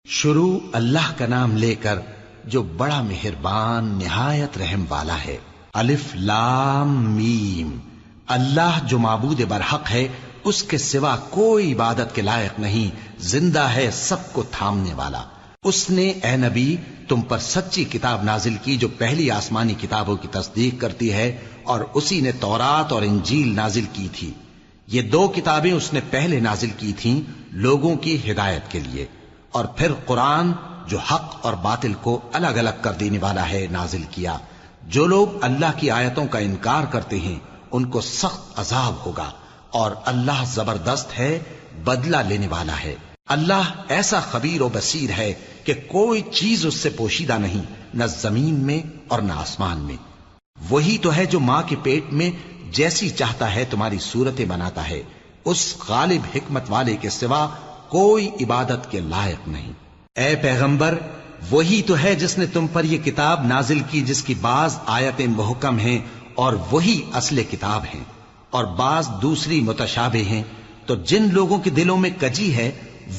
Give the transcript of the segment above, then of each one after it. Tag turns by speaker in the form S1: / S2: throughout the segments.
S1: شروع اللہ کا نام لے کر جو بڑا مہربان نہایت رحم والا ہے۔ الف لام میم۔ اللہ جو معبود برحق ہے، اس کے سوا کوئی عبادت کے لائق نہیں، زندہ ہے، سب کو تھامنے والا۔ اس نے اے نبی تم پر سچی کتاب نازل کی جو پہلی آسمانی کتابوں کی تصدیق کرتی ہے، اور اسی نے تورات اور انجیل نازل کی تھی۔ یہ دو کتابیں اس نے پہلے نازل کی تھیں لوگوں کی ہدایت کے لیے، اور پھر قرآن جو حق اور باطل کو الگ الگ کر دینے والا ہے نازل کیا۔ جو لوگ اللہ کی آیتوں کا انکار کرتے ہیں ان کو سخت عذاب ہوگا، اور اللہ زبردست ہے، بدلہ لینے والا ہے۔ اللہ ایسا خبیر و بصیر ہے کہ کوئی چیز اس سے پوشیدہ نہیں، نہ زمین میں اور نہ آسمان میں۔ وہی تو ہے جو ماں کے پیٹ میں جیسی چاہتا ہے تمہاری صورتیں بناتا ہے، اس غالب حکمت والے کے سوا کوئی عبادت کے لائق نہیں۔ اے پیغمبر، وہی تو ہے جس نے تم پر یہ کتاب نازل کی جس کی بعض آیتیں محکم ہیں اور وہی اصل کتاب ہیں، اور بعض دوسری متشابہ ہیں۔ تو جن لوگوں کے دلوں میں کجی ہے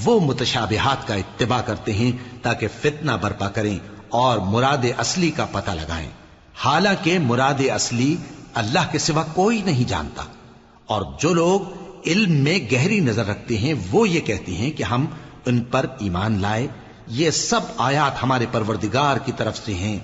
S1: وہ متشابہات کا اتباع کرتے ہیں تاکہ فتنہ برپا کریں اور مراد اصلی کا پتہ لگائیں، حالانکہ مراد اصلی اللہ کے سوا کوئی نہیں جانتا۔ اور جو لوگ علم میں گہری نظر رکھتے ہیں وہ یہ کہتے ہیں کہ ہم ان پر ایمان لائے۔ یہ سب آیات ہمارے پروردگار کی طرف سے ہیں،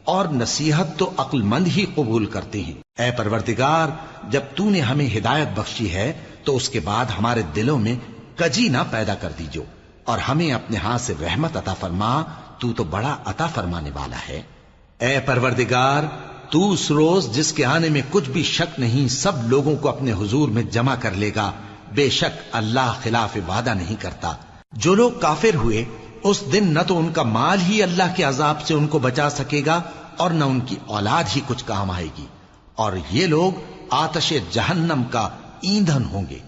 S1: اور نصیحت تو عقل مند ہی قبول کرتے ہیں۔ اے پروردگار، جب تو نے ہمیں ہدایت بخشی ہے تو اس کے بعد ہمارے دلوں میں کجی نہ پیدا کر دیجو، اور ہمیں اپنے ہاتھ سے رحمت عطا فرما، تو بڑا عطا فرمانے والا ہے۔ اے پروردگار، تو اس روز جس کے آنے میں کچھ بھی شک نہیں سب لوگوں کو اپنے حضور میں جمع کر لے گا۔ بے شک اللہ خلاف وعدہ نہیں کرتا۔ جو لوگ کافر ہوئے اس دن نہ تو ان کا مال ہی اللہ کے عذاب سے ان کو بچا سکے گا اور نہ ان کی اولاد ہی کچھ کام آئے گی، اور یہ لوگ آتش جہنم کا ایندھن ہوں گے۔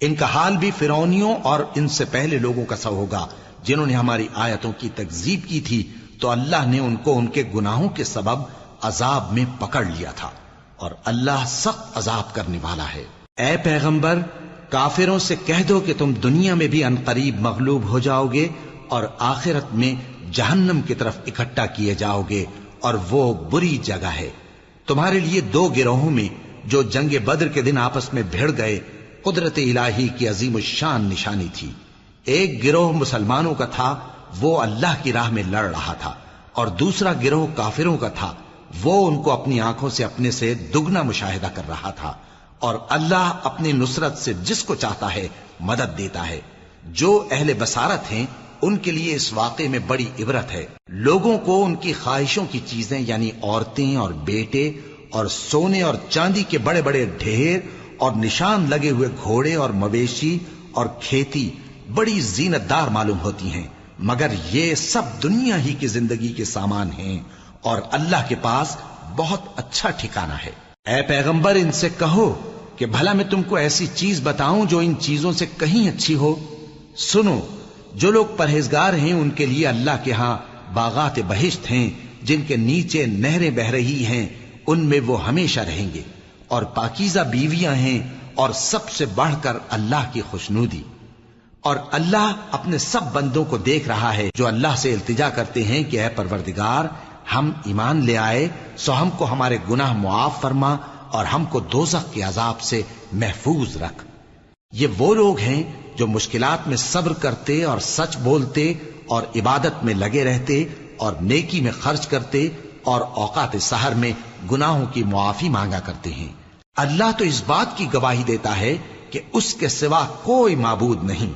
S1: ان کا حال بھی فرعونیوں اور ان سے پہلے لوگوں کا سا ہوگا جنہوں نے ہماری آیتوں کی تکذیب کی تھی، تو اللہ نے ان کو ان کے گناہوں کے سبب عذاب میں پکڑ لیا تھا، اور اللہ سخت عذاب کرنے والا ہے۔ اے پیغمبر، کافروں سے کہہ دو کہ تم دنیا میں بھی عنقریب مغلوب ہو جاؤ گے اور آخرت میں جہنم کی طرف اکٹھا کیے جاؤ گے، اور وہ بری جگہ ہے۔ تمہارے لیے دو گروہوں میں جو جنگ بدر کے دن آپس میں بھڑ گئے قدرت الہی کی عظیم الشان نشانی تھی۔ ایک گروہ مسلمانوں کا تھا، وہ اللہ کی راہ میں لڑ رہا تھا، اور دوسرا گروہ کافروں کا تھا، وہ ان کو اپنی آنکھوں سے اپنے سے دگنا مشاہدہ کر رہا تھا۔ اور اللہ اپنی نصرت سے جس کو چاہتا ہے مدد دیتا ہے۔ جو اہل بصارت ہیں ان کے لیے اس واقعے میں بڑی عبرت ہے۔ لوگوں کو ان کی خواہشوں کی چیزیں یعنی عورتیں اور بیٹے اور سونے اور چاندی کے بڑے بڑے ڈھیر اور نشان لگے ہوئے گھوڑے اور مویشی اور کھیتی بڑی زینت دار معلوم ہوتی ہیں، مگر یہ سب دنیا ہی کی زندگی کے سامان ہیں، اور اللہ کے پاس بہت اچھا ٹھکانہ ہے۔ اے پیغمبر، ان سے کہو کہ بھلا میں تم کو ایسی چیز بتاؤں جو ان چیزوں سے کہیں اچھی ہو؟ سنو، جو لوگ پرہیزگار ہیں ان کے لیے اللہ کے ہاں باغات بہشت ہیں جن کے نیچے نہریں بہ رہی ہیں، ان میں وہ ہمیشہ رہیں گے، اور پاکیزہ بیویاں ہیں، اور سب سے بڑھ کر اللہ کی خوشنودی۔ اور اللہ اپنے سب بندوں کو دیکھ رہا ہے جو اللہ سے التجا کرتے ہیں کہ اے پروردگار، ہم ایمان لے آئے سو ہم کو ہمارے گناہ معاف فرما اور ہم کو دوزخ کے عذاب سے محفوظ رکھ۔ یہ وہ لوگ ہیں جو مشکلات میں صبر کرتے اور سچ بولتے اور عبادت میں لگے رہتے اور نیکی میں خرچ کرتے اور اوقات سحر میں گناہوں کی معافی مانگا کرتے ہیں۔ اللہ تو اس بات کی گواہی دیتا ہے کہ اس کے سوا کوئی معبود نہیں،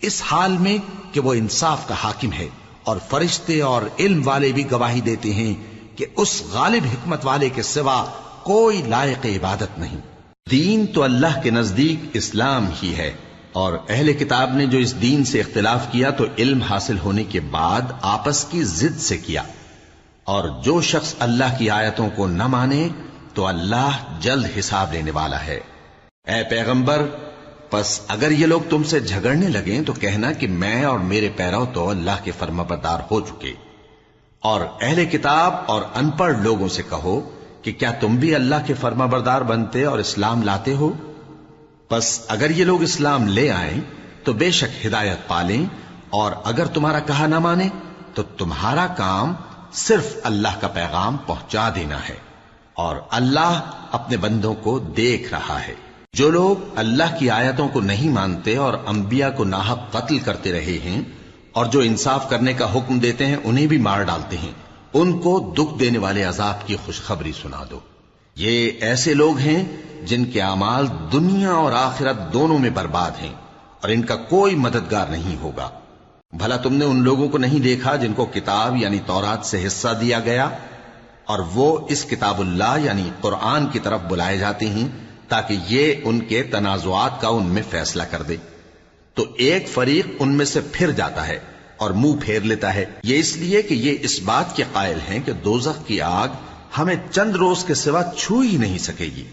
S1: اس حال میں کہ وہ انصاف کا حاکم ہے، اور فرشتے اور علم والے بھی گواہی دیتے ہیں کہ اس غالب حکمت والے کے سوا کوئی لائق عبادت نہیں۔ دین تو اللہ کے نزدیک اسلام ہی ہے، اور اہل کتاب نے جو اس دین سے اختلاف کیا تو علم حاصل ہونے کے بعد آپس کی ضد سے کیا، اور جو شخص اللہ کی آیتوں کو نہ مانے تو اللہ جلد حساب لینے والا ہے۔ اے پیغمبر، پس اگر یہ لوگ تم سے جھگڑنے لگیں تو کہنا کہ میں اور میرے پیرو تو اللہ کے فرمانبردار ہو چکے، اور اہل کتاب اور ان پڑھ لوگوں سے کہو کہ کیا تم بھی اللہ کے فرمانبردار بنتے اور اسلام لاتے ہو؟ پس اگر یہ لوگ اسلام لے آئیں تو بے شک ہدایت پالیں، اور اگر تمہارا کہا نہ مانے تو تمہارا کام صرف اللہ کا پیغام پہنچا دینا ہے، اور اللہ اپنے بندوں کو دیکھ رہا ہے۔ جو لوگ اللہ کی آیتوں کو نہیں مانتے اور انبیاء کو ناحق قتل کرتے رہے ہیں اور جو انصاف کرنے کا حکم دیتے ہیں انہیں بھی مار ڈالتے ہیں، ان کو دکھ دینے والے عذاب کی خوشخبری سنا دو۔ یہ ایسے لوگ ہیں جن کے اعمال دنیا اور آخرت دونوں میں برباد ہیں، اور ان کا کوئی مددگار نہیں ہوگا۔ بھلا تم نے ان لوگوں کو نہیں دیکھا جن کو کتاب یعنی تورات سے حصہ دیا گیا، اور وہ اس کتاب اللہ یعنی قرآن کی طرف بلائے جاتے ہیں تاکہ یہ ان کے تنازعات کا ان میں فیصلہ کر دے، تو ایک فریق ان میں سے پھر جاتا ہے اور منہ پھیر لیتا ہے، یہ اس لیے کہ یہ اس بات کے قائل ہیں کہ دوزخ کی آگ ہمیں چند روز کے سوا چھو ہی نہیں سکے گی،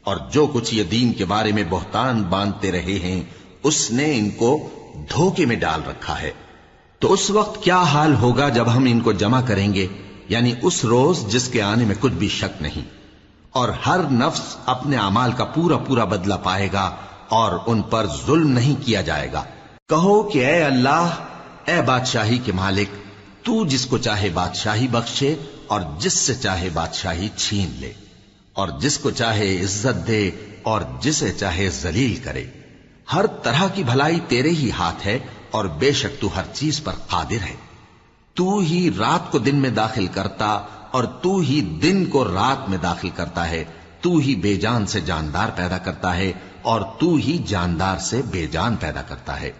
S1: اور جو کچھ یہ دین کے بارے میں بہتان باندھتے رہے ہیں اس نے ان کو دھوکے میں ڈال رکھا ہے۔ تو اس وقت کیا حال ہوگا جب ہم ان کو جمع کریں گے، یعنی اس روز جس کے آنے میں کچھ بھی شک نہیں، اور ہر نفس اپنے اعمال کا پورا پورا بدلہ پائے گا اور ان پر ظلم نہیں کیا جائے گا۔ کہو کہ اے اللہ، اے بادشاہی کے مالک، تو جس کو چاہے بادشاہی بخشے اور جس سے چاہے بادشاہی چھین لے، اور جس کو چاہے عزت دے اور جسے چاہے ذلیل کرے۔ ہر طرح کی بھلائی تیرے ہی ہاتھ ہے، اور بے شک تو ہر چیز پر قادر ہے۔ تو ہی رات کو دن میں داخل کرتا اور تو ہی دن کو رات میں داخل کرتا ہے، تو ہی بے جان سے جاندار پیدا کرتا ہے اور تو ہی جاندار سے بے جان پیدا کرتا ہے،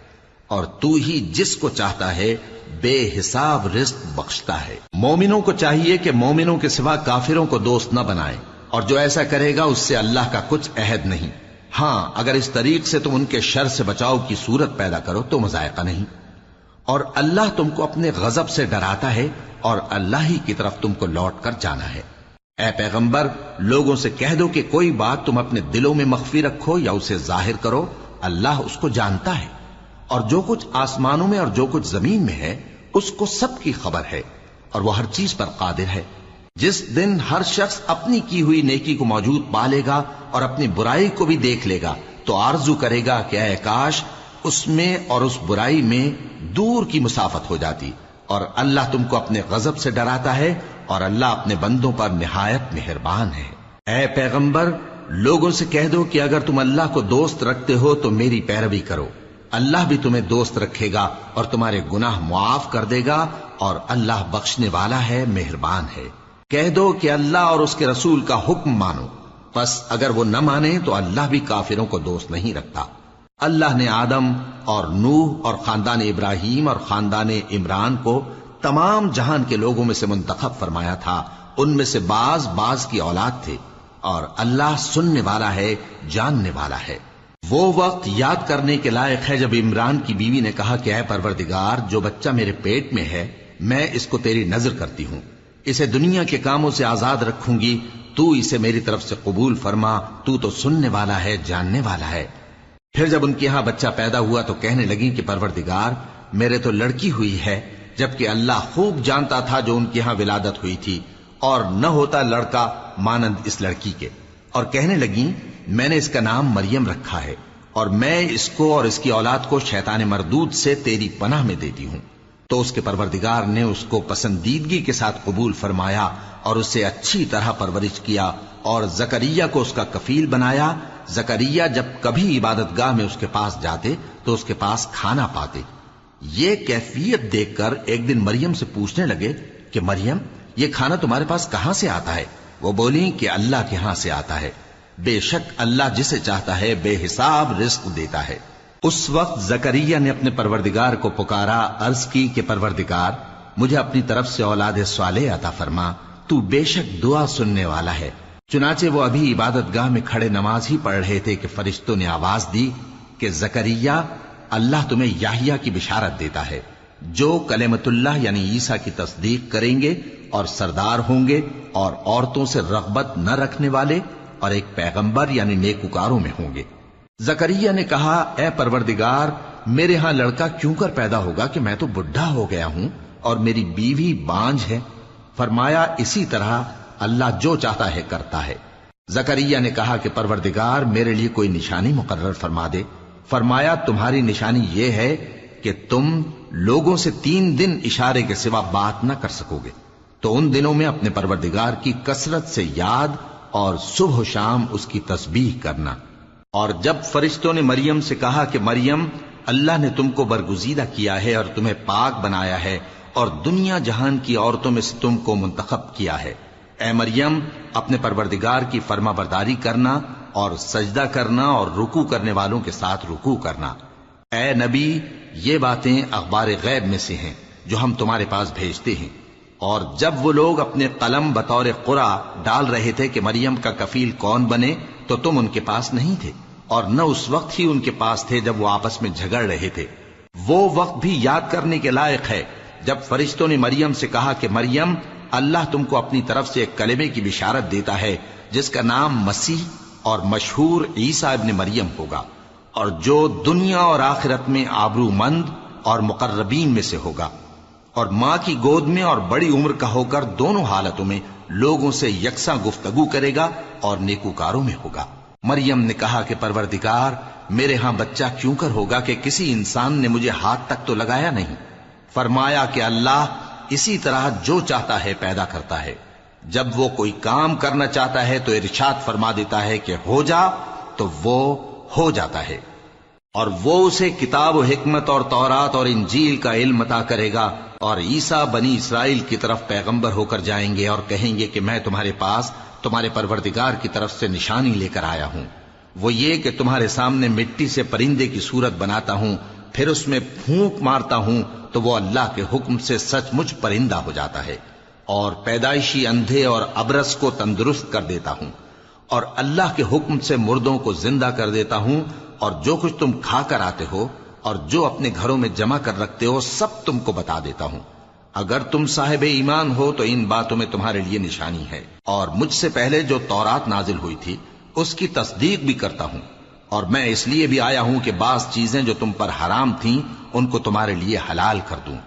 S1: اور تو ہی جس کو چاہتا ہے بے حساب رزق بخشتا ہے۔ مومنوں کو چاہیے کہ مومنوں کے سوا کافروں کو دوست نہ بنائیں، اور جو ایسا کرے گا اس سے اللہ کا کچھ عہد نہیں۔ ہاں، اگر اس طریق سے تم ان کے شر سے بچاؤ کی صورت پیدا کرو تو مذائقہ نہیں، اور اللہ تم کو اپنے غضب سے ڈراتا ہے، اور اللہ ہی کی طرف تم کو لوٹ کر جانا ہے۔ اے پیغمبر، لوگوں سے کہہ دو کہ کوئی بات تم اپنے دلوں میں مخفی رکھو یا اسے ظاہر کرو، اللہ اس کو جانتا ہے، اور جو کچھ آسمانوں میں اور جو کچھ زمین میں ہے اس کو سب کی خبر ہے، اور وہ ہر چیز پر قادر ہے۔ جس دن ہر شخص اپنی کی ہوئی نیکی کو موجود پا لے گا اور اپنی برائی کو بھی دیکھ لے گا تو آرزو کرے گا کہ اے کاش اس میں اور اس برائی میں دور کی مسافت ہو جاتی، اور اللہ تم کو اپنے غضب سے ڈراتا ہے، اور اللہ اپنے بندوں پر نہایت مہربان ہے۔ اے پیغمبر، لوگوں سے کہہ دو کہ اگر تم اللہ کو دوست رکھتے ہو تو میری پیروی کرو، اللہ بھی تمہیں دوست رکھے گا اور تمہارے گناہ معاف کر دے گا، اور اللہ بخشنے والا ہے، مہربان ہے۔ کہہ دو کہ اللہ اور اس کے رسول کا حکم مانو، پس اگر وہ نہ مانے تو اللہ بھی کافروں کو دوست نہیں رکھتا۔ اللہ نے آدم اور نوح اور خاندان ابراہیم اور خاندان عمران کو تمام جہان کے لوگوں میں سے منتخب فرمایا تھا، ان میں سے بعض بعض کی اولاد تھے، اور اللہ سننے والا ہے، جاننے والا ہے۔ وہ وقت یاد کرنے کے لائق ہے جب عمران کی بیوی نے کہا کہ اے پروردگار، جو بچہ میرے پیٹ میں ہے میں اس کو تیری نذر کرتی ہوں، اسے دنیا کے کاموں سے آزاد رکھوں گی، تو اسے میری طرف سے قبول فرما، تو سننے والا ہے، جاننے والا ہے۔ پھر جب ان کے ہاں بچہ پیدا ہوا تو کہنے لگی کہ پروردگار، میرے تو لڑکی ہوئی ہے، جبکہ اللہ خوب جانتا تھا جو ان کے ہاں ولادت ہوئی تھی، اور نہ ہوتا لڑکا مانند اس لڑکی کے۔ اور کہنے لگی میں نے اس کا نام مریم رکھا ہے، اور میں اس کو اور اس کی اولاد کو شیطان مردود سے تیری پناہ میں دیتی ہوں۔ تو اس کے پروردگار نے اس کو پسندیدگی کے ساتھ قبول فرمایا اور اسے اچھی طرح پرورش کیا، اور زکریا کو اس کا کفیل بنایا۔ زکریا جب کبھی عبادت گاہ میں اس کے پاس جاتے تو اس کے پاس کھانا پاتے۔ یہ کیفیت دیکھ کر ایک دن مریم سے پوچھنے لگے کہ مریم، یہ کھانا تمہارے پاس کہاں سے آتا ہے؟ وہ بولی کہ اللہ کے ہاں سے آتا ہے، بے شک اللہ جسے چاہتا ہے بے حساب رزق دیتا ہے۔ اس وقت زکریا نے اپنے پروردگار کو پکارا، عرض کی کہ پروردگار، مجھے اپنی طرف سے اولاد صالح عطا فرما، تو بے شک دعا سننے والا ہے۔ چنانچہ وہ ابھی عبادت گاہ میں کھڑے نماز ہی پڑھ رہے تھے کہ فرشتوں نے آواز دی کہ زکریا، اللہ تمہیں یحییٰ کی بشارت دیتا ہے، جو کلمۃ اللہ یعنی عیسیٰ کی تصدیق کریں گے اور سردار ہوں گے اور عورتوں سے رغبت نہ رکھنے والے اور ایک پیغمبر یعنی نیکوکاروں میں ہوں گے۔ زکریا نے کہا، اے پروردگار، میرے ہاں لڑکا کیوں کر پیدا ہوگا کہ میں تو بڈھا ہو گیا ہوں اور میری بیوی بانجھ ہے؟ فرمایا، اسی طرح اللہ جو چاہتا ہے کرتا ہے۔ زکریا نے کہا کہ پروردگار، میرے لیے کوئی نشانی مقرر فرما دے۔ فرمایا، تمہاری نشانی یہ ہے کہ تم لوگوں سے 3 دن اشارے کے سوا بات نہ کر سکو گے، تو ان دنوں میں اپنے پروردگار کی کثرت سے یاد اور صبح و شام اس کی تسبیح کرنا۔ اور جب فرشتوں نے مریم سے کہا کہ مریم، اللہ نے تم کو برگزیدہ کیا ہے اور تمہیں پاک بنایا ہے اور دنیا جہان کی عورتوں میں سے تم کو منتخب کیا ہے، اے مریم اپنے پروردگار کی فرما برداری کرنا اور سجدہ کرنا اور رکوع کرنے والوں کے ساتھ رکوع کرنا۔ اے نبی، یہ باتیں اخبار غیب میں سے ہیں جو ہم تمہارے پاس بھیجتے ہیں۔ اور جب وہ لوگ اپنے قلم بطور قرعہ ڈال رہے تھے کہ مریم کا کفیل کون بنے، تو تم ان کے پاس نہیں تھے، اور نہ اس وقت ہی ان کے پاس تھے جب وہ آپس میں جھگڑ رہے تھے۔ وہ وقت بھی یاد کرنے کے لائق ہے جب فرشتوں نے مریم سے کہا کہ مریم، اللہ تم کو اپنی طرف سے ایک کلمے کی بشارت دیتا ہے جس کا نام مسیح اور مشہور عیسیٰ ابن مریم ہوگا، اور جو دنیا اور آخرت میں آبرو مند اور مقربین میں سے ہوگا، اور ماں کی گود میں اور بڑی عمر کا ہو کر دونوں حالتوں میں لوگوں سے یکساں گفتگو کرے گا اور نیکوکاروں میں ہوگا۔ مریم نے کہا کہ پروردگار، میرے ہاں بچہ کیوں کر ہوگا کہ کسی انسان نے مجھے ہاتھ تک تو لگایا نہیں۔ فرمایا کہ اللہ اسی طرح جو چاہتا ہے پیدا کرتا ہے، جب وہ کوئی کام کرنا چاہتا ہے تو ارشاد فرما دیتا ہے کہ ہو جا، تو وہ ہو جاتا ہے۔ اور وہ اسے کتاب و حکمت اور تورات اور انجیل کا علم عطا کرے گا، اور عیسیٰ بنی اسرائیل کی طرف پیغمبر ہو کر جائیں گے اور کہیں گے کہ میں تمہارے پاس تمہارے پروردگار کی طرف سے نشانی لے کر آیا ہوں، وہ یہ کہ تمہارے سامنے مٹی سے پرندے کی صورت بناتا ہوں، پھر اس میں پھونک مارتا ہوں تو وہ اللہ کے حکم سے سچ مچ پرندہ ہو جاتا ہے، اور پیدائشی اندھے اور ابرص کو تندرست کر دیتا ہوں، اور اللہ کے حکم سے مردوں کو زندہ کر دیتا ہوں، اور جو کچھ تم کھا کر آتے ہو اور جو اپنے گھروں میں جمع کر رکھتے ہو سب تم کو بتا دیتا ہوں۔ اگر تم صاحب ایمان ہو تو ان باتوں میں تمہارے لیے نشانی ہے، اور مجھ سے پہلے جو تورات نازل ہوئی تھی اس کی تصدیق بھی کرتا ہوں، اور میں اس لیے بھی آیا ہوں کہ بعض چیزیں جو تم پر حرام تھیں ان کو تمہارے لیے حلال کر دوں،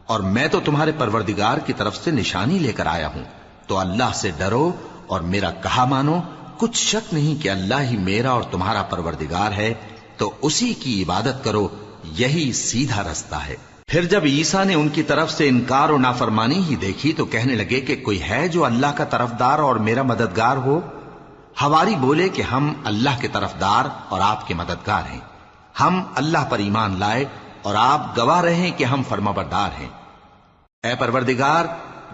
S1: اور میں تو تمہارے پروردگار کی طرف سے نشانی لے کر آیا ہوں، تو اللہ سے ڈرو اور میرا کہا مانو۔ کچھ شک نہیں کہ اللہ ہی میرا اور تمہارا پروردگار ہے، تو اسی کی عبادت کرو، یہی سیدھا رستہ ہے۔ پھر جب عیسیٰ نے ان کی طرف سے انکار و نافرمانی ہی دیکھی تو کہنے لگے کہ کوئی ہے جو اللہ کا طرفدار اور میرا مددگار ہو؟ حواری بولے کہ ہم اللہ کے طرفدار اور آپ کے مددگار ہیں، ہم اللہ پر ایمان لائے اور آپ گواہ رہے کہ ہم فرمانبردار ہیں۔ اے پروردگار،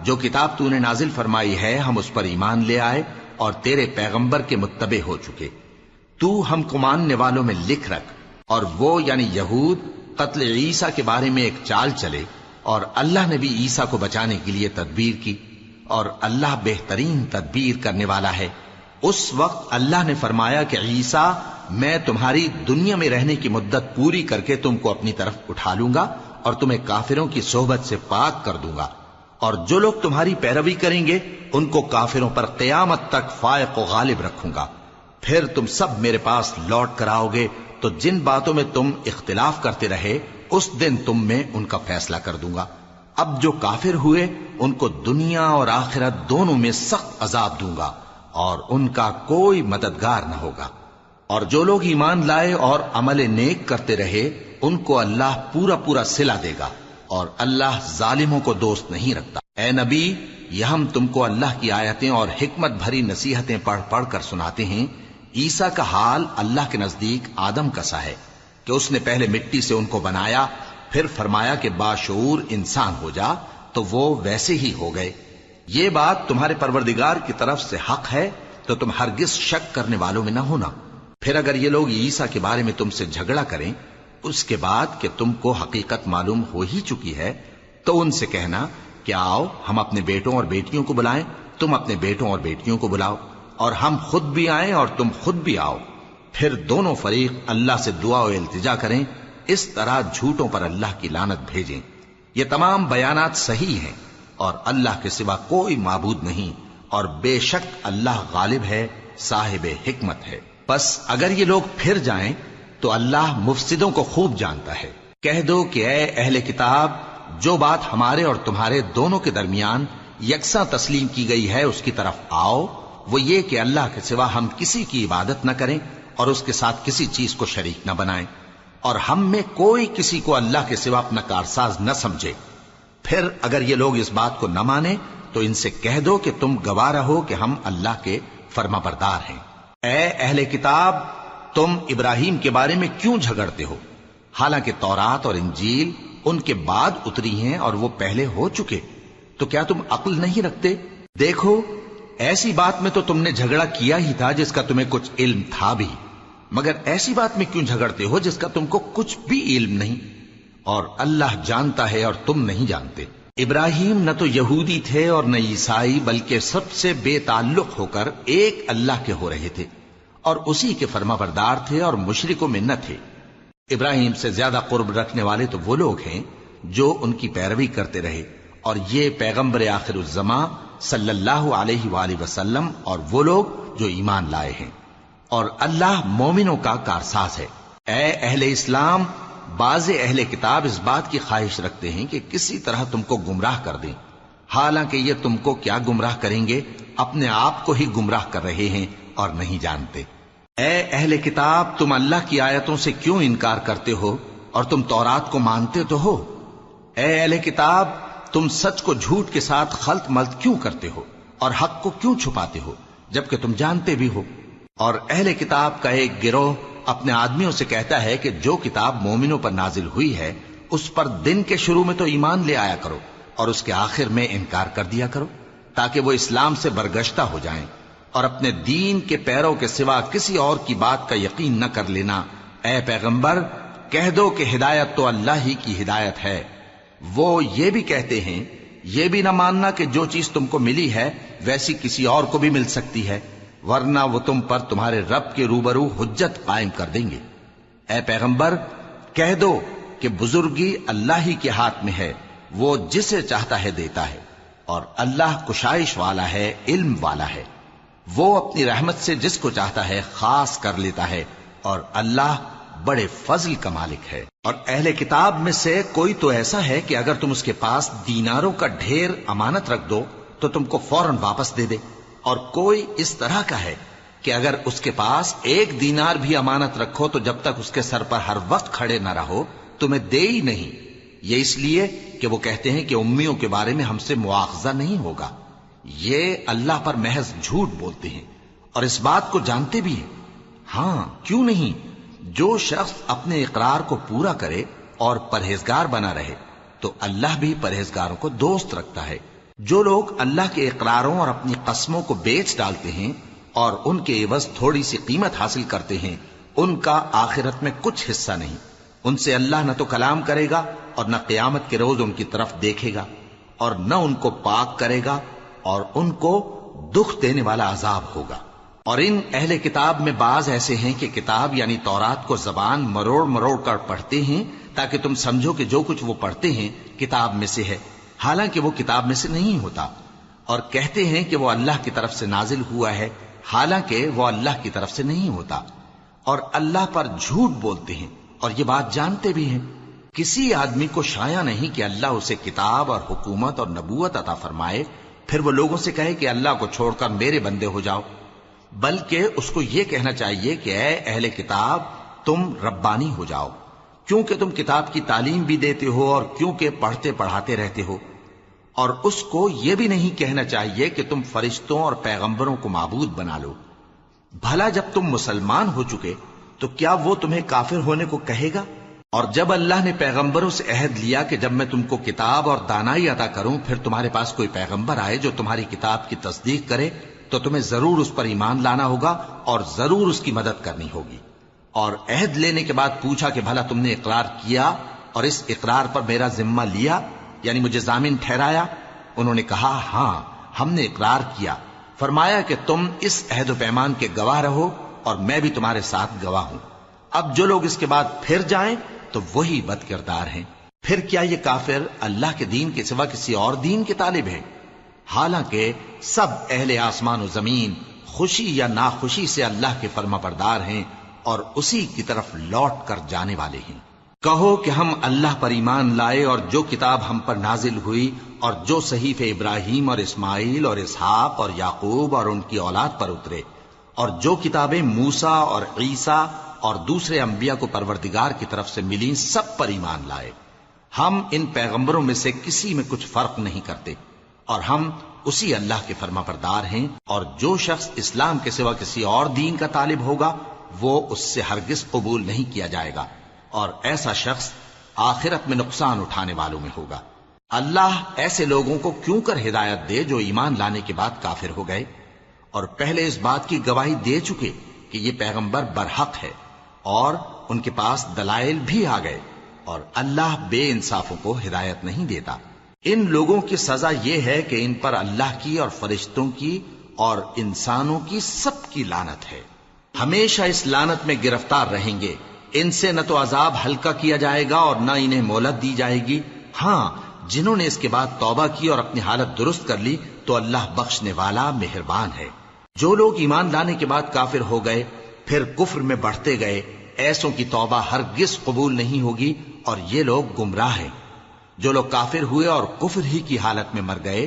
S1: جو کتاب تو نے نازل فرمائی ہے ہم اس پر ایمان لے آئے اور تیرے پیغمبر کے متبع ہو چکے، تو ہم کو ماننے والوں میں لکھ رکھ۔ اور وہ یعنی یہود قتل عیسیٰ کے بارے میں ایک چال چلے، اور اللہ نے بھی عیسیٰ کو بچانے کے لیے تدبیر کی، اور اللہ بہترین تدبیر کرنے والا ہے۔ اس وقت اللہ نے فرمایا کہ عیسیٰ، میں تمہاری دنیا میں رہنے کی مدت پوری کر کے تم کو اپنی طرف اٹھا لوں گا اور تمہیں کافروں کی صحبت سے پاک کر دوں گا، اور جو لوگ تمہاری پیروی کریں گے ان کو کافروں پر قیامت تک فائق و غالب رکھوں گا۔ پھر تم سب میرے پاس لوٹ کر آؤ گے تو جن باتوں میں تم اختلاف کرتے رہے اس دن تم میں ان کا فیصلہ کر دوں گا۔ اب جو کافر ہوئے ان کو دنیا اور آخرت دونوں میں سخت عذاب دوں گا، اور ان کا کوئی مددگار نہ ہوگا۔ اور جو لوگ ایمان لائے اور عمل نیک کرتے رہے ان کو اللہ پورا پورا صلہ دے گا، اور اللہ ظالموں کو دوست نہیں رکھتا۔ اے نبی، یہ ہم تم کو اللہ کی آیتیں اور حکمت بھری نصیحتیں پڑھ پڑھ کر سناتے ہیں۔ عیسیٰ کا حال اللہ کے نزدیک آدم کا سا ہے کہ اس نے پہلے مٹی سے ان کو بنایا، پھر فرمایا کہ باشعور انسان ہو جا، تو وہ ویسے ہی ہو گئے۔ یہ بات تمہارے پروردگار کی طرف سے حق ہے، تو تم ہرگز شک کرنے والوں میں نہ ہونا۔ پھر اگر یہ لوگ عیسیٰ کے بارے میں تم سے جھگڑا کریں اس کے بعد کہ تم کو حقیقت معلوم ہو ہی چکی ہے، تو ان سے کہنا کہ آؤ ہم اپنے بیٹوں اور بیٹیوں کو بلائیں، تم اپنے بیٹوں اور بیٹیوں کو بلاؤ، اور ہم خود بھی آئیں اور تم خود بھی آؤ، پھر دونوں فریق اللہ سے دعا و التجا کریں، اس طرح جھوٹوں پر اللہ کی لعنت بھیجیں۔ یہ تمام بیانات صحیح ہیں، اور اللہ کے سوا کوئی معبود نہیں، اور بے شک اللہ غالب ہے، صاحب حکمت ہے۔ بس اگر یہ لوگ پھر جائیں تو اللہ مفسدوں کو خوب جانتا ہے۔ کہہ دو کہ اے اہل کتاب، جو بات ہمارے اور تمہارے دونوں کے درمیان یکساں تسلیم کی گئی ہے اس کی طرف آؤ، وہ یہ کہ اللہ کے سوا ہم کسی کی عبادت نہ کریں اور اس کے ساتھ کسی چیز کو شریک نہ بنائیں۔ اور ہم میں کوئی کسی کو اللہ کے سوا اپنا کارساز نہ سمجھے۔ پھر اگر یہ لوگ اس بات کو نہ مانے تو ان سے کہہ دو کہ تم گواہ رہو کہ ہم اللہ کے فرما بردار ہیں۔ اے اہل کتاب، تم ابراہیم کے بارے میں کیوں جھگڑتے ہو؟ حالانکہ تورات اور انجیل ان کے بعد اتری ہیں اور وہ پہلے ہو چکے، تو کیا تم عقل نہیں رکھتے؟ دیکھو، ایسی بات میں تو تم نے جھگڑا کیا ہی تھا جس کا تمہیں کچھ علم تھا بھی، مگر ایسی بات میں کیوں جھگڑتے ہو جس کا تم کو کچھ بھی علم نہیں؟ اور اللہ جانتا ہے اور تم نہیں جانتے۔ ابراہیم نہ تو یہودی تھے اور نہ عیسائی، بلکہ سب سے بے تعلق ہو کر ایک اللہ کے ہو رہے تھے اور اسی کے فرما بردار تھے اور مشرکوں میں نہ تھے۔ ابراہیم سے زیادہ قرب رکھنے والے تو وہ لوگ ہیں جو ان کی پیروی کرتے رہے، اور یہ پیغمبر آخر الزماں صلی اللہ علیہ وآلہ وسلم اور وہ لوگ جو ایمان لائے ہیں، اور اللہ مومنوں کا کارساز ہے۔ اے اہل اسلام، بعض اہل کتاب اس بات کی خواہش رکھتے ہیں کہ کسی طرح تم کو گمراہ کر دیں، حالانکہ یہ تم کو کیا گمراہ کریں گے، اپنے آپ کو ہی گمراہ کر رہے ہیں اور نہیں جانتے۔ اے اہل کتاب، تم اللہ کی آیتوں سے کیوں انکار کرتے ہو اور تم تورات کو مانتے تو ہو؟ اے اہل کتاب، تم سچ کو جھوٹ کے ساتھ خلط ملط کیوں کرتے ہو اور حق کو کیوں چھپاتے ہو جبکہ تم جانتے بھی ہو؟ اور اہل کتاب کا ایک گروہ اپنے آدمیوں سے کہتا ہے کہ جو کتاب مومنوں پر نازل ہوئی ہے اس پر دن کے شروع میں تو ایمان لے آیا کرو اور اس کے آخر میں انکار کر دیا کرو، تاکہ وہ اسلام سے برگشتہ ہو جائیں، اور اپنے دین کے پیروں کے سوا کسی اور کی بات کا یقین نہ کر لینا۔ اے پیغمبر، کہہ دو کہ ہدایت تو اللہ ہی کی ہدایت ہے۔ وہ یہ بھی کہتے ہیں، یہ بھی نہ ماننا کہ جو چیز تم کو ملی ہے ویسی کسی اور کو بھی مل سکتی ہے، ورنہ وہ تم پر تمہارے رب کے روبرو حجت قائم کر دیں گے۔ اے پیغمبر، کہہ دو کہ بزرگی اللہ ہی کے ہاتھ میں ہے، وہ جسے چاہتا ہے دیتا ہے، اور اللہ کشائش والا ہے، علم والا ہے۔ وہ اپنی رحمت سے جس کو چاہتا ہے خاص کر لیتا ہے، اور اللہ بڑے فضل کا مالک ہے۔ اور اہل کتاب میں سے کوئی تو ایسا ہے کہ اگر تم اس کے پاس دیناروں کا ڈھیر امانت رکھ دو تو تم کو فوراً واپس دے دے، اور کوئی اس طرح کا ہے کہ اگر اس کے پاس 1 دینار بھی امانت رکھو تو جب تک اس کے سر پر ہر وقت کھڑے نہ رہو تمہیں دے ہی نہیں۔ یہ اس لیے کہ وہ کہتے ہیں کہ امیوں کے بارے میں ہم سے مواخذہ نہیں ہوگا۔ یہ اللہ پر محض جھوٹ بولتے ہیں اور اس بات کو جانتے بھی ہیں۔ ہاں، کیوں نہیں؟ جو شخص اپنے اقرار کو پورا کرے اور پرہیزگار بنا رہے تو اللہ بھی پرہیزگاروں کو دوست رکھتا ہے۔ جو لوگ اللہ کے اقراروں اور اپنی قسموں کو بیچ ڈالتے ہیں اور ان کے عوض تھوڑی سی قیمت حاصل کرتے ہیں، ان کا آخرت میں کچھ حصہ نہیں۔ ان سے اللہ نہ تو کلام کرے گا اور نہ قیامت کے روز ان کی طرف دیکھے گا، اور نہ ان کو پاک کرے گا، اور ان کو دکھ دینے والا عذاب ہوگا۔ اور ان اہل کتاب میں بعض ایسے ہیں کہ کتاب یعنی تورات کو زبان مروڑ مروڑ کر پڑھتے ہیں تاکہ تم سمجھو کہ جو کچھ وہ پڑھتے ہیں کتاب میں سے ہے، حالانکہ وہ کتاب میں سے نہیں ہوتا، اور کہتے ہیں کہ وہ اللہ کی طرف سے نازل ہوا ہے، حالانکہ وہ اللہ کی طرف سے نہیں ہوتا، اور اللہ پر جھوٹ بولتے ہیں اور یہ بات جانتے بھی ہیں۔ کسی آدمی کو شایع نہیں کہ اللہ اسے کتاب اور حکومت اور نبوت عطا فرمائے پھر وہ لوگوں سے کہے کہ اللہ کو چھوڑ کر میرے بندے ہو جاؤ، بلکہ اس کو یہ کہنا چاہیے کہ اے اہل کتاب، تم ربانی ہو جاؤ، کیونکہ تم کتاب کی تعلیم بھی دیتے ہو اور کیونکہ پڑھتے پڑھاتے رہتے ہو۔ اور اس کو یہ بھی نہیں کہنا چاہیے کہ تم فرشتوں اور پیغمبروں کو معبود بنا لو۔ بھلا جب تم مسلمان ہو چکے تو کیا وہ تمہیں کافر ہونے کو کہے گا؟ اور جب اللہ نے پیغمبروں سے عہد لیا کہ جب میں تم کو کتاب اور دانائی عطا کروں پھر تمہارے پاس کوئی پیغمبر آئے جو تمہاری کتاب کی تصدیق کرے تو تمہیں ضرور اس پر ایمان لانا ہوگا اور ضرور اس کی مدد کرنی ہوگی۔ اور عہد لینے کے بعد پوچھا کہ بھلا تم نے اقرار کیا اور اس اقرار پر میرا ذمہ لیا، یعنی مجھے ضامن ٹھہرایا؟ انہوں نے کہا ہاں، ہم نے اقرار کیا۔ فرمایا کہ تم اس عہد و پیمان کے گواہ رہو اور میں بھی تمہارے ساتھ گواہ ہوں۔ اب جو لوگ اس کے بعد پھر جائیں تو وہی بد کردار ہیں۔ پھر کیا یہ کافر اللہ کے دین کے سوا کسی اور دین کے طالب ہیں؟ حالانکہ سب اہل آسمان و زمین خوشی یا ناخوشی سے اللہ کے فرما بردار ہیں اور اسی کی طرف لوٹ کر جانے والے ہیں۔ کہو کہ ہم اللہ پر ایمان لائے اور جو کتاب ہم پر نازل ہوئی اور جو صحیفے ابراہیم اور اسماعیل اور اسحاق اور یعقوب اور ان کی اولاد پر اترے، اور جو کتابیں موسیٰ اور عیسیٰ اور دوسرے انبیاء کو پروردگار کی طرف سے ملی سب پر ایمان لائے۔ ہم ان پیغمبروں میں سے کسی میں کچھ فرق نہیں کرتے، اور ہم اسی اللہ کے فرما بردار ہیں، اور جو شخص اسلام کے سوا کسی اور دین کا طالب ہوگا وہ اس سے ہرگز قبول نہیں کیا جائے گا، اور ایسا شخص آخرت میں نقصان اٹھانے والوں میں ہوگا۔ اللہ ایسے لوگوں کو کیوں کر ہدایت دے جو ایمان لانے کے بعد کافر ہو گئے اور پہلے اس بات کی گواہی دے چکے کہ یہ پیغمبر برحق ہے اور ان کے پاس دلائل بھی آ گئے، اور اللہ بے انصافوں کو ہدایت نہیں دیتا۔ ان لوگوں کی سزا یہ ہے کہ ان پر اللہ کی اور فرشتوں کی اور انسانوں کی سب کی لعنت ہے، ہمیشہ اس لعنت میں گرفتار رہیں گے۔ ان سے نہ تو عذاب ہلکا کیا جائے گا اور نہ انہیں مہلت دی جائے گی۔ ہاں، جنہوں نے اس کے بعد توبہ کی اور اپنی حالت درست کر لی تو اللہ بخشنے والا مہربان ہے۔ جو لوگ ایمان لانے کے بعد کافر ہو گئے پھر کفر میں بڑھتے گئے، ایسوں کی توبہ ہرگز قبول نہیں ہوگی، اور یہ لوگ گمراہ ہیں۔ جو لوگ کافر ہوئے اور کفر ہی کی حالت میں مر گئے،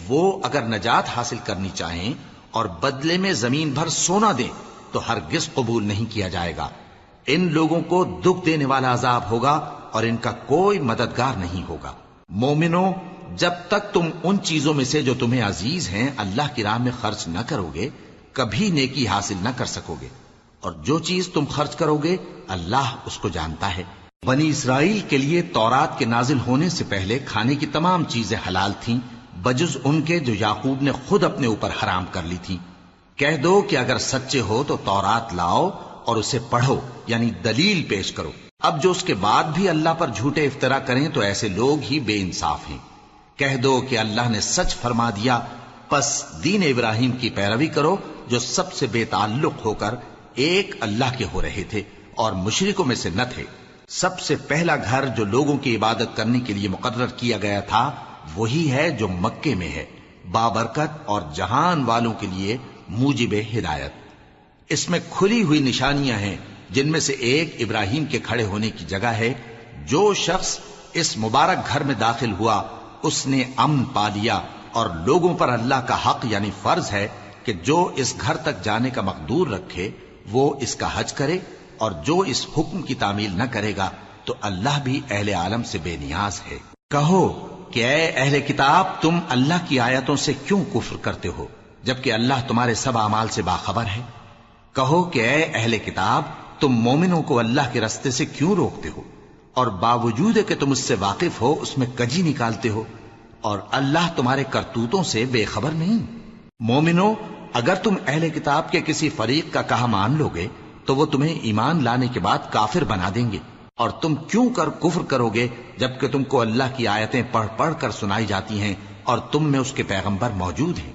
S1: وہ اگر نجات حاصل کرنی چاہیں اور بدلے میں زمین بھر سونا دیں تو ہرگز قبول نہیں کیا جائے گا۔ ان لوگوں کو دکھ دینے والا عذاب ہوگا اور ان کا کوئی مددگار نہیں ہوگا۔ مومنوں، جب تک تم ان چیزوں میں سے جو تمہیں عزیز ہیں اللہ کی راہ میں خرچ نہ کرو گے کبھی نیکی حاصل نہ کر سکو گے، اور جو چیز تم خرچ کرو گے اللہ اس کو جانتا ہے۔ بنی اسرائیل کے لیے تورات کے نازل ہونے سے پہلے کھانے کی تمام چیزیں حلال تھیں بجز ان کے جو یعقوب نے خود اپنے اوپر حرام کر لی تھی۔ کہہ دو کہ اگر سچے ہو تو تورات لاؤ اور اسے پڑھو، یعنی دلیل پیش کرو۔ اب جو اس کے بعد بھی اللہ پر جھوٹے افطرا کریں تو ایسے لوگ ہی بے انصاف ہیں۔ کہہ دو کہ اللہ نے سچ فرما دیا، پس دین ابراہیم کی پیروی کرو جو سب سے بے تعلق ہو کر ایک اللہ کے ہو رہے تھے اور مشرکوں میں سے نہ تھے۔ سب سے پہلا گھر جو لوگوں کی عبادت کرنے کے لیے مقرر کیا گیا تھا وہی ہے جو مکے میں ہے، بابرکت اور جہان والوں کے لیے موجب ہدایت۔ اس میں کھلی ہوئی نشانیاں ہیں جن میں سے ایک ابراہیم کے کھڑے ہونے کی جگہ ہے۔ جو شخص اس مبارک گھر میں داخل ہوا اس نے امن پا لیا، اور لوگوں پر اللہ کا حق یعنی فرض ہے کہ جو اس گھر تک جانے کا مقدور رکھے وہ اس کا حج کرے، اور جو اس حکم کی تعمیل نہ کرے گا تو اللہ بھی اہل عالم سے بے نیاز ہے۔ کہو کہ اے اہل کتاب، تم اللہ کی آیتوں سے کیوں کفر کرتے ہو جبکہ اللہ تمہارے سب اعمال سے باخبر ہے؟ کہو کہ اے اہل کتاب، تم مومنوں کو اللہ کے رستے سے کیوں روکتے ہو اور باوجود کہ تم اس سے واقف ہو اس میں کجی نکالتے ہو، اور اللہ تمہارے کرتوتوں سے بے خبر نہیں؟ مومنوں، اگر تم اہل کتاب کے کسی فریق کا کہا مان لو گے تو وہ تمہیں ایمان لانے کے بعد کافر بنا دیں گے، اور تم کیوں کر کفر کرو گے جبکہ تم کو اللہ کی آیتیں پڑھ پڑھ کر سنائی جاتی ہیں اور تم میں اس کے پیغمبر موجود ہیں۔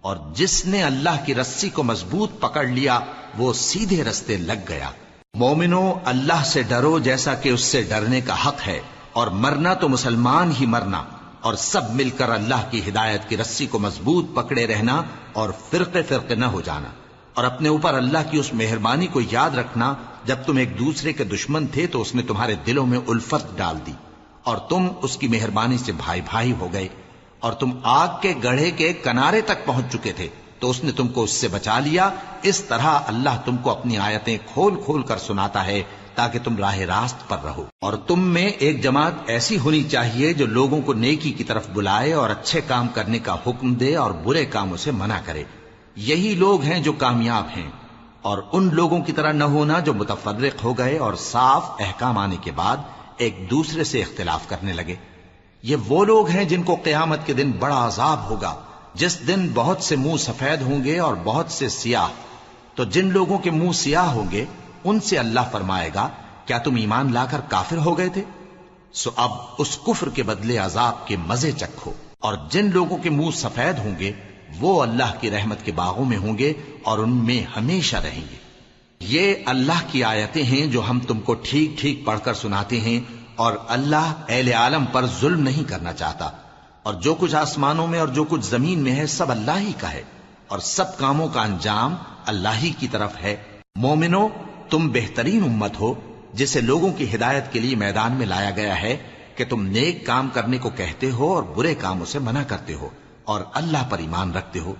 S1: اور جس نے اللہ کی رسی کو مضبوط پکڑ لیا وہ سیدھے رستے لگ گیا۔ مومنوں، اللہ سے ڈرو جیسا کہ اس سے ڈرنے کا حق ہے، اور مرنا تو مسلمان ہی مرنا، اور سب مل کر اللہ کی ہدایت کی رسی کو مضبوط پکڑے رہنا اور فرقے فرقے نہ ہو جانا، اور اپنے اوپر اللہ کی اس مہربانی کو یاد رکھنا جب تم ایک دوسرے کے دشمن تھے تو اس نے تمہارے دلوں میں الفت ڈال دی اور تم اس کی مہربانی سے بھائی بھائی ہو گئے، اور تم آگ کے گڑھے کے کنارے تک پہنچ چکے تھے تو اس نے تم کو اس سے بچا لیا۔ اس طرح اللہ تم کو اپنی آیتیں کھول کھول کر سناتا ہے تاکہ تم راہ راست پر رہو۔ اور تم میں ایک جماعت ایسی ہونی چاہیے جو لوگوں کو نیکی کی طرف بلائے اور اچھے کام کرنے کا حکم دے اور برے کاموں سے منع کرے۔ یہی لوگ ہیں جو کامیاب ہیں، اور ان لوگوں کی طرح نہ ہونا جو متفرق ہو گئے اور صاف احکام آنے کے بعد ایک دوسرے سے اختلاف کرنے لگے۔ یہ وہ لوگ ہیں جن کو قیامت کے دن بڑا عذاب ہوگا، جس دن بہت سے منہ سفید ہوں گے اور بہت سے سیاہ۔ تو جن لوگوں کے منہ سیاہ ہوں گے ان سے اللہ فرمائے گا، کیا تم ایمان لا کر کافر ہو گئے تھے؟ سو اب اس کفر کے بدلے عذاب کے مزے چکھو۔ اور جن لوگوں کے منہ سفید ہوں گے وہ اللہ کی رحمت کے باغوں میں ہوں گے اور ان میں ہمیشہ رہیں گے۔ یہ اللہ کی آیتیں ہیں جو ہم تم کو ٹھیک ٹھیک پڑھ کر سناتے ہیں، اور اللہ اہل عالم پر ظلم نہیں کرنا چاہتا، اور جو کچھ آسمانوں میں اور جو کچھ زمین میں ہے سب اللہ ہی کا ہے، اور سب کاموں کا انجام اللہ ہی کی طرف ہے۔ مومنو، تم بہترین امت ہو جسے لوگوں کی ہدایت کے لیے میدان میں لایا گیا ہے کہ تم نیک کام کرنے کو کہتے ہو اور برے کاموں سے منع کرتے ہو اور اللہ پر ایمان رکھتے ہو۔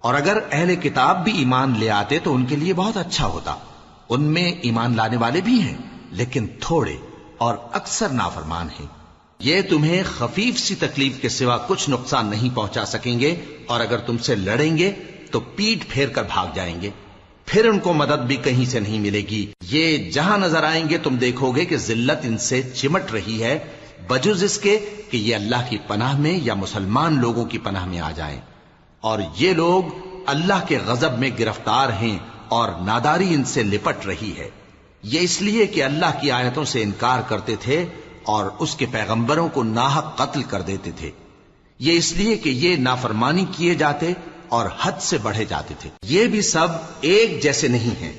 S1: اور اگر اہل کتاب بھی ایمان لے آتے تو ان کے لیے بہت اچھا ہوتا، ان میں ایمان لانے والے بھی ہیں لیکن تھوڑے اور اکثر نافرمان ہیں۔ یہ تمہیں خفیف سی تکلیف کے سوا کچھ نقصان نہیں پہنچا سکیں گے، اور اگر تم سے لڑیں گے تو پیٹ پھیر کر بھاگ جائیں گے، پھر ان کو مدد بھی کہیں سے نہیں ملے گی۔ یہ جہاں نظر آئیں گے تم دیکھو گے کہ ذلت ان سے چمٹ رہی ہے، بجز اس کے کہ یہ اللہ کی پناہ میں یا مسلمان لوگوں کی پناہ میں آ جائیں، اور یہ لوگ اللہ کے غضب میں گرفتار ہیں اور ناداری ان سے لپٹ رہی ہے۔ یہ اس لیے کہ اللہ کی آیتوں سے انکار کرتے تھے اور اس کے پیغمبروں کو ناحق قتل کر دیتے تھے۔ یہ اس لیے کہ یہ نافرمانی کیے جاتے اور حد سے بڑھے جاتے تھے۔ یہ بھی سب ایک جیسے نہیں ہیں۔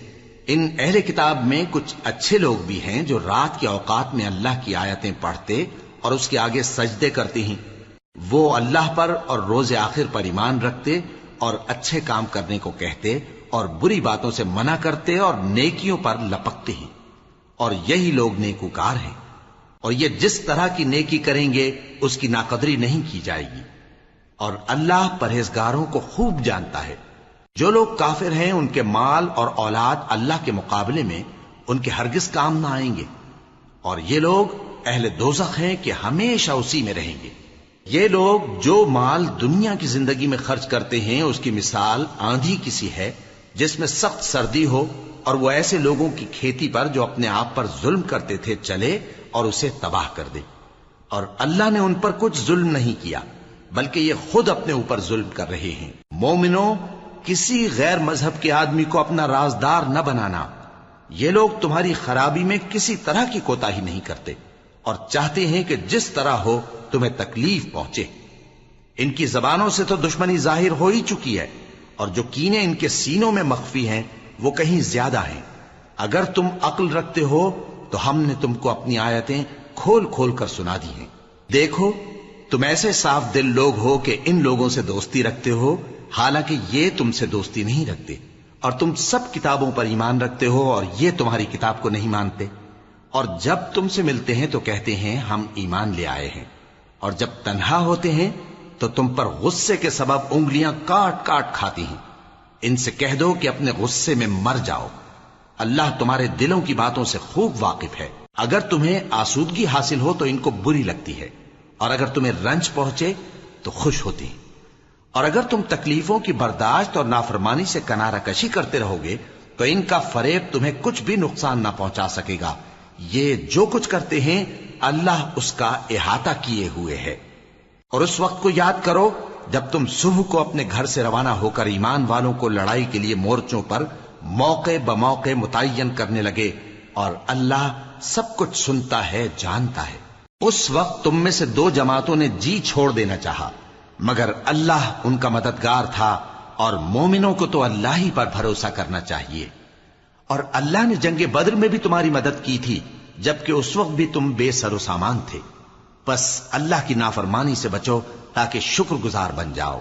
S1: ان اہل کتاب میں کچھ اچھے لوگ بھی ہیں جو رات کے اوقات میں اللہ کی آیتیں پڑھتے اور اس کے آگے سجدے کرتے ہیں۔ وہ اللہ پر اور روز آخر پر ایمان رکھتے اور اچھے کام کرنے کو کہتے اور بری باتوں سے منع کرتے اور نیکیوں پر لپکتے ہیں، اور یہی لوگ نیکوکار ہیں۔ اور یہ جس طرح کی نیکی کریں گے اس کی ناقدری نہیں کی جائے گی، اور اللہ پرہیزگاروں کو خوب جانتا ہے۔ جو لوگ کافر ہیں ان کے مال اور اولاد اللہ کے مقابلے میں ان کے ہرگز کام نہ آئیں گے، اور یہ لوگ اہل دوزخ ہیں کہ ہمیشہ اسی میں رہیں گے۔ یہ لوگ جو مال دنیا کی زندگی میں خرچ کرتے ہیں اس کی مثال آندھی کسی ہے جس میں سخت سردی ہو، اور وہ ایسے لوگوں کی کھیتی پر جو اپنے آپ پر ظلم کرتے تھے چلے اور اسے تباہ کر دے۔ اور اللہ نے ان پر کچھ ظلم نہیں کیا بلکہ یہ خود اپنے اوپر ظلم کر رہے ہیں۔ مومنوں، کسی غیر مذہب کے آدمی کو اپنا رازدار نہ بنانا۔ یہ لوگ تمہاری خرابی میں کسی طرح کی کوتاہی نہیں کرتے اور چاہتے ہیں کہ جس طرح ہو تمہیں تکلیف پہنچے۔ ان کی زبانوں سے تو دشمنی ظاہر ہو ہی چکی ہے، اور جو کینے ان کے سینوں میں مخفی ہیں وہ کہیں زیادہ ہیں۔ اگر تم عقل رکھتے ہو تو ہم نے تم کو اپنی آیتیں کھول کھول کر سنا دی ہیں۔ دیکھو، تم ایسے صاف دل لوگ ہو کہ ان لوگوں سے دوستی رکھتے ہو، حالانکہ یہ تم سے دوستی نہیں رکھتے، اور تم سب کتابوں پر ایمان رکھتے ہو اور یہ تمہاری کتاب کو نہیں مانتے، اور جب تم سے ملتے ہیں تو کہتے ہیں ہم ایمان لے آئے ہیں، اور جب تنہا ہوتے ہیں تو تم پر غصے کے سبب انگلیاں کاٹ کاٹ کھاتی ہیں۔ ان سے کہہ دو کہ اپنے غصے میں مر جاؤ، اللہ تمہارے دلوں کی باتوں سے خوب واقف ہے۔ اگر تمہیں آسودگی حاصل ہو تو ان کو بری لگتی ہے، اور اگر تمہیں رنج پہنچے تو خوش ہوتی ہیں، اور اگر تم تکلیفوں کی برداشت اور نافرمانی سے کنارہ کشی کرتے رہو گے تو ان کا فریب تمہیں کچھ بھی نقصان نہ پہنچا سکے گا۔ یہ جو کچھ کرتے ہیں اللہ اس کا احاطہ کیے ہوئے ہے۔ اور اس وقت کو یاد کرو جب تم صبح کو اپنے گھر سے روانہ ہو کر ایمان والوں کو لڑائی کے لیے مورچوں پر موقع بموقع متعین کرنے لگے، اور اللہ سب کچھ سنتا ہے، جانتا ہے۔ اس وقت تم میں سے دو جماعتوں نے جی چھوڑ دینا چاہا، مگر اللہ ان کا مددگار تھا، اور مومنوں کو تو اللہ ہی پر بھروسہ کرنا چاہیے۔ اور اللہ نے جنگ بدر میں بھی تمہاری مدد کی تھی جبکہ اس وقت بھی تم بے سر و سامان تھے۔ بس اللہ کی نافرمانی سے بچو تاکہ شکر گزار بن جاؤ۔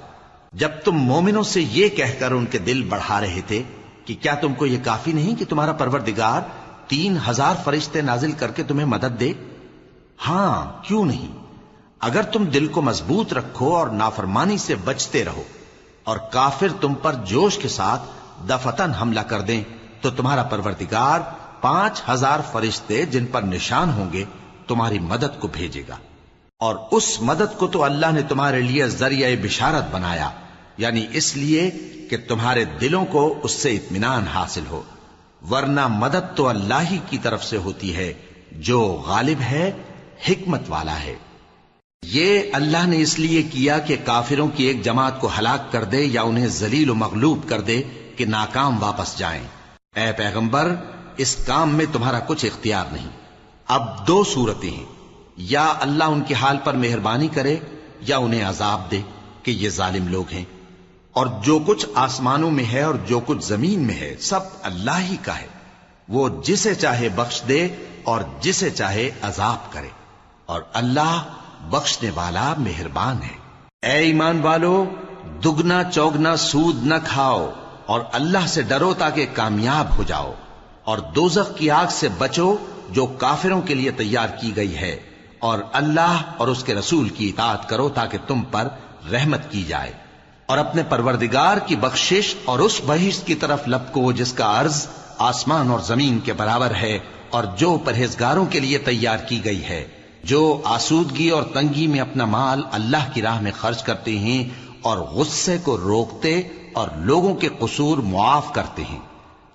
S1: جب تم مومنوں سے یہ کہہ کر ان کے دل بڑھا رہے تھے کہ کیا تم کو یہ کافی نہیں کہ تمہارا پروردگار 3000 فرشتے نازل کر کے تمہیں مدد دے؟ ہاں، کیوں نہیں؟ اگر تم دل کو مضبوط رکھو اور نافرمانی سے بچتے رہو، اور کافر تم پر جوش کے ساتھ دفتن حملہ کر دیں تو تمہارا پروردگار 5000 فرشتے جن پر نشان ہوں گے تمہاری مدد کو بھیجے گا۔ اور اس مدد کو تو اللہ نے تمہارے لیے ذریعہ بشارت بنایا، یعنی اس لیے کہ تمہارے دلوں کو اس سے اطمینان حاصل ہو، ورنہ مدد تو اللہ ہی کی طرف سے ہوتی ہے جو غالب ہے، حکمت والا ہے۔ یہ اللہ نے اس لیے کیا کہ کافروں کی ایک جماعت کو ہلاک کر دے یا انہیں ذلیل و مغلوب کر دے کہ ناکام واپس جائیں۔ اے پیغمبر، اس کام میں تمہارا کچھ اختیار نہیں۔ اب دو صورتیں ہیں، یا اللہ ان کے حال پر مہربانی کرے یا انہیں عذاب دے کہ یہ ظالم لوگ ہیں۔ اور جو کچھ آسمانوں میں ہے اور جو کچھ زمین میں ہے سب اللہ ہی کا ہے، وہ جسے چاہے بخش دے اور جسے چاہے عذاب کرے، اور اللہ بخشنے والا مہربان ہے۔ اے ایمان والو، دگنا چوگنا سود نہ کھاؤ اور اللہ سے ڈرو تاکہ کامیاب ہو جاؤ، اور دوزخ کی آگ سے بچو جو کافروں کے لیے تیار کی گئی ہے، اور اللہ اور اس کے رسول کی اطاعت کرو تاکہ تم پر رحمت کی جائے، اور اپنے پروردگار کی بخشش اور اس بہشت کی طرف لپکو جس کا عرض آسمان اور زمین کے برابر ہے اور جو پرہیزگاروں کے لیے تیار کی گئی ہے، جو آسودگی اور تنگی میں اپنا مال اللہ کی راہ میں خرچ کرتے ہیں اور غصے کو روکتے اور لوگوں کے قصور معاف کرتے ہیں،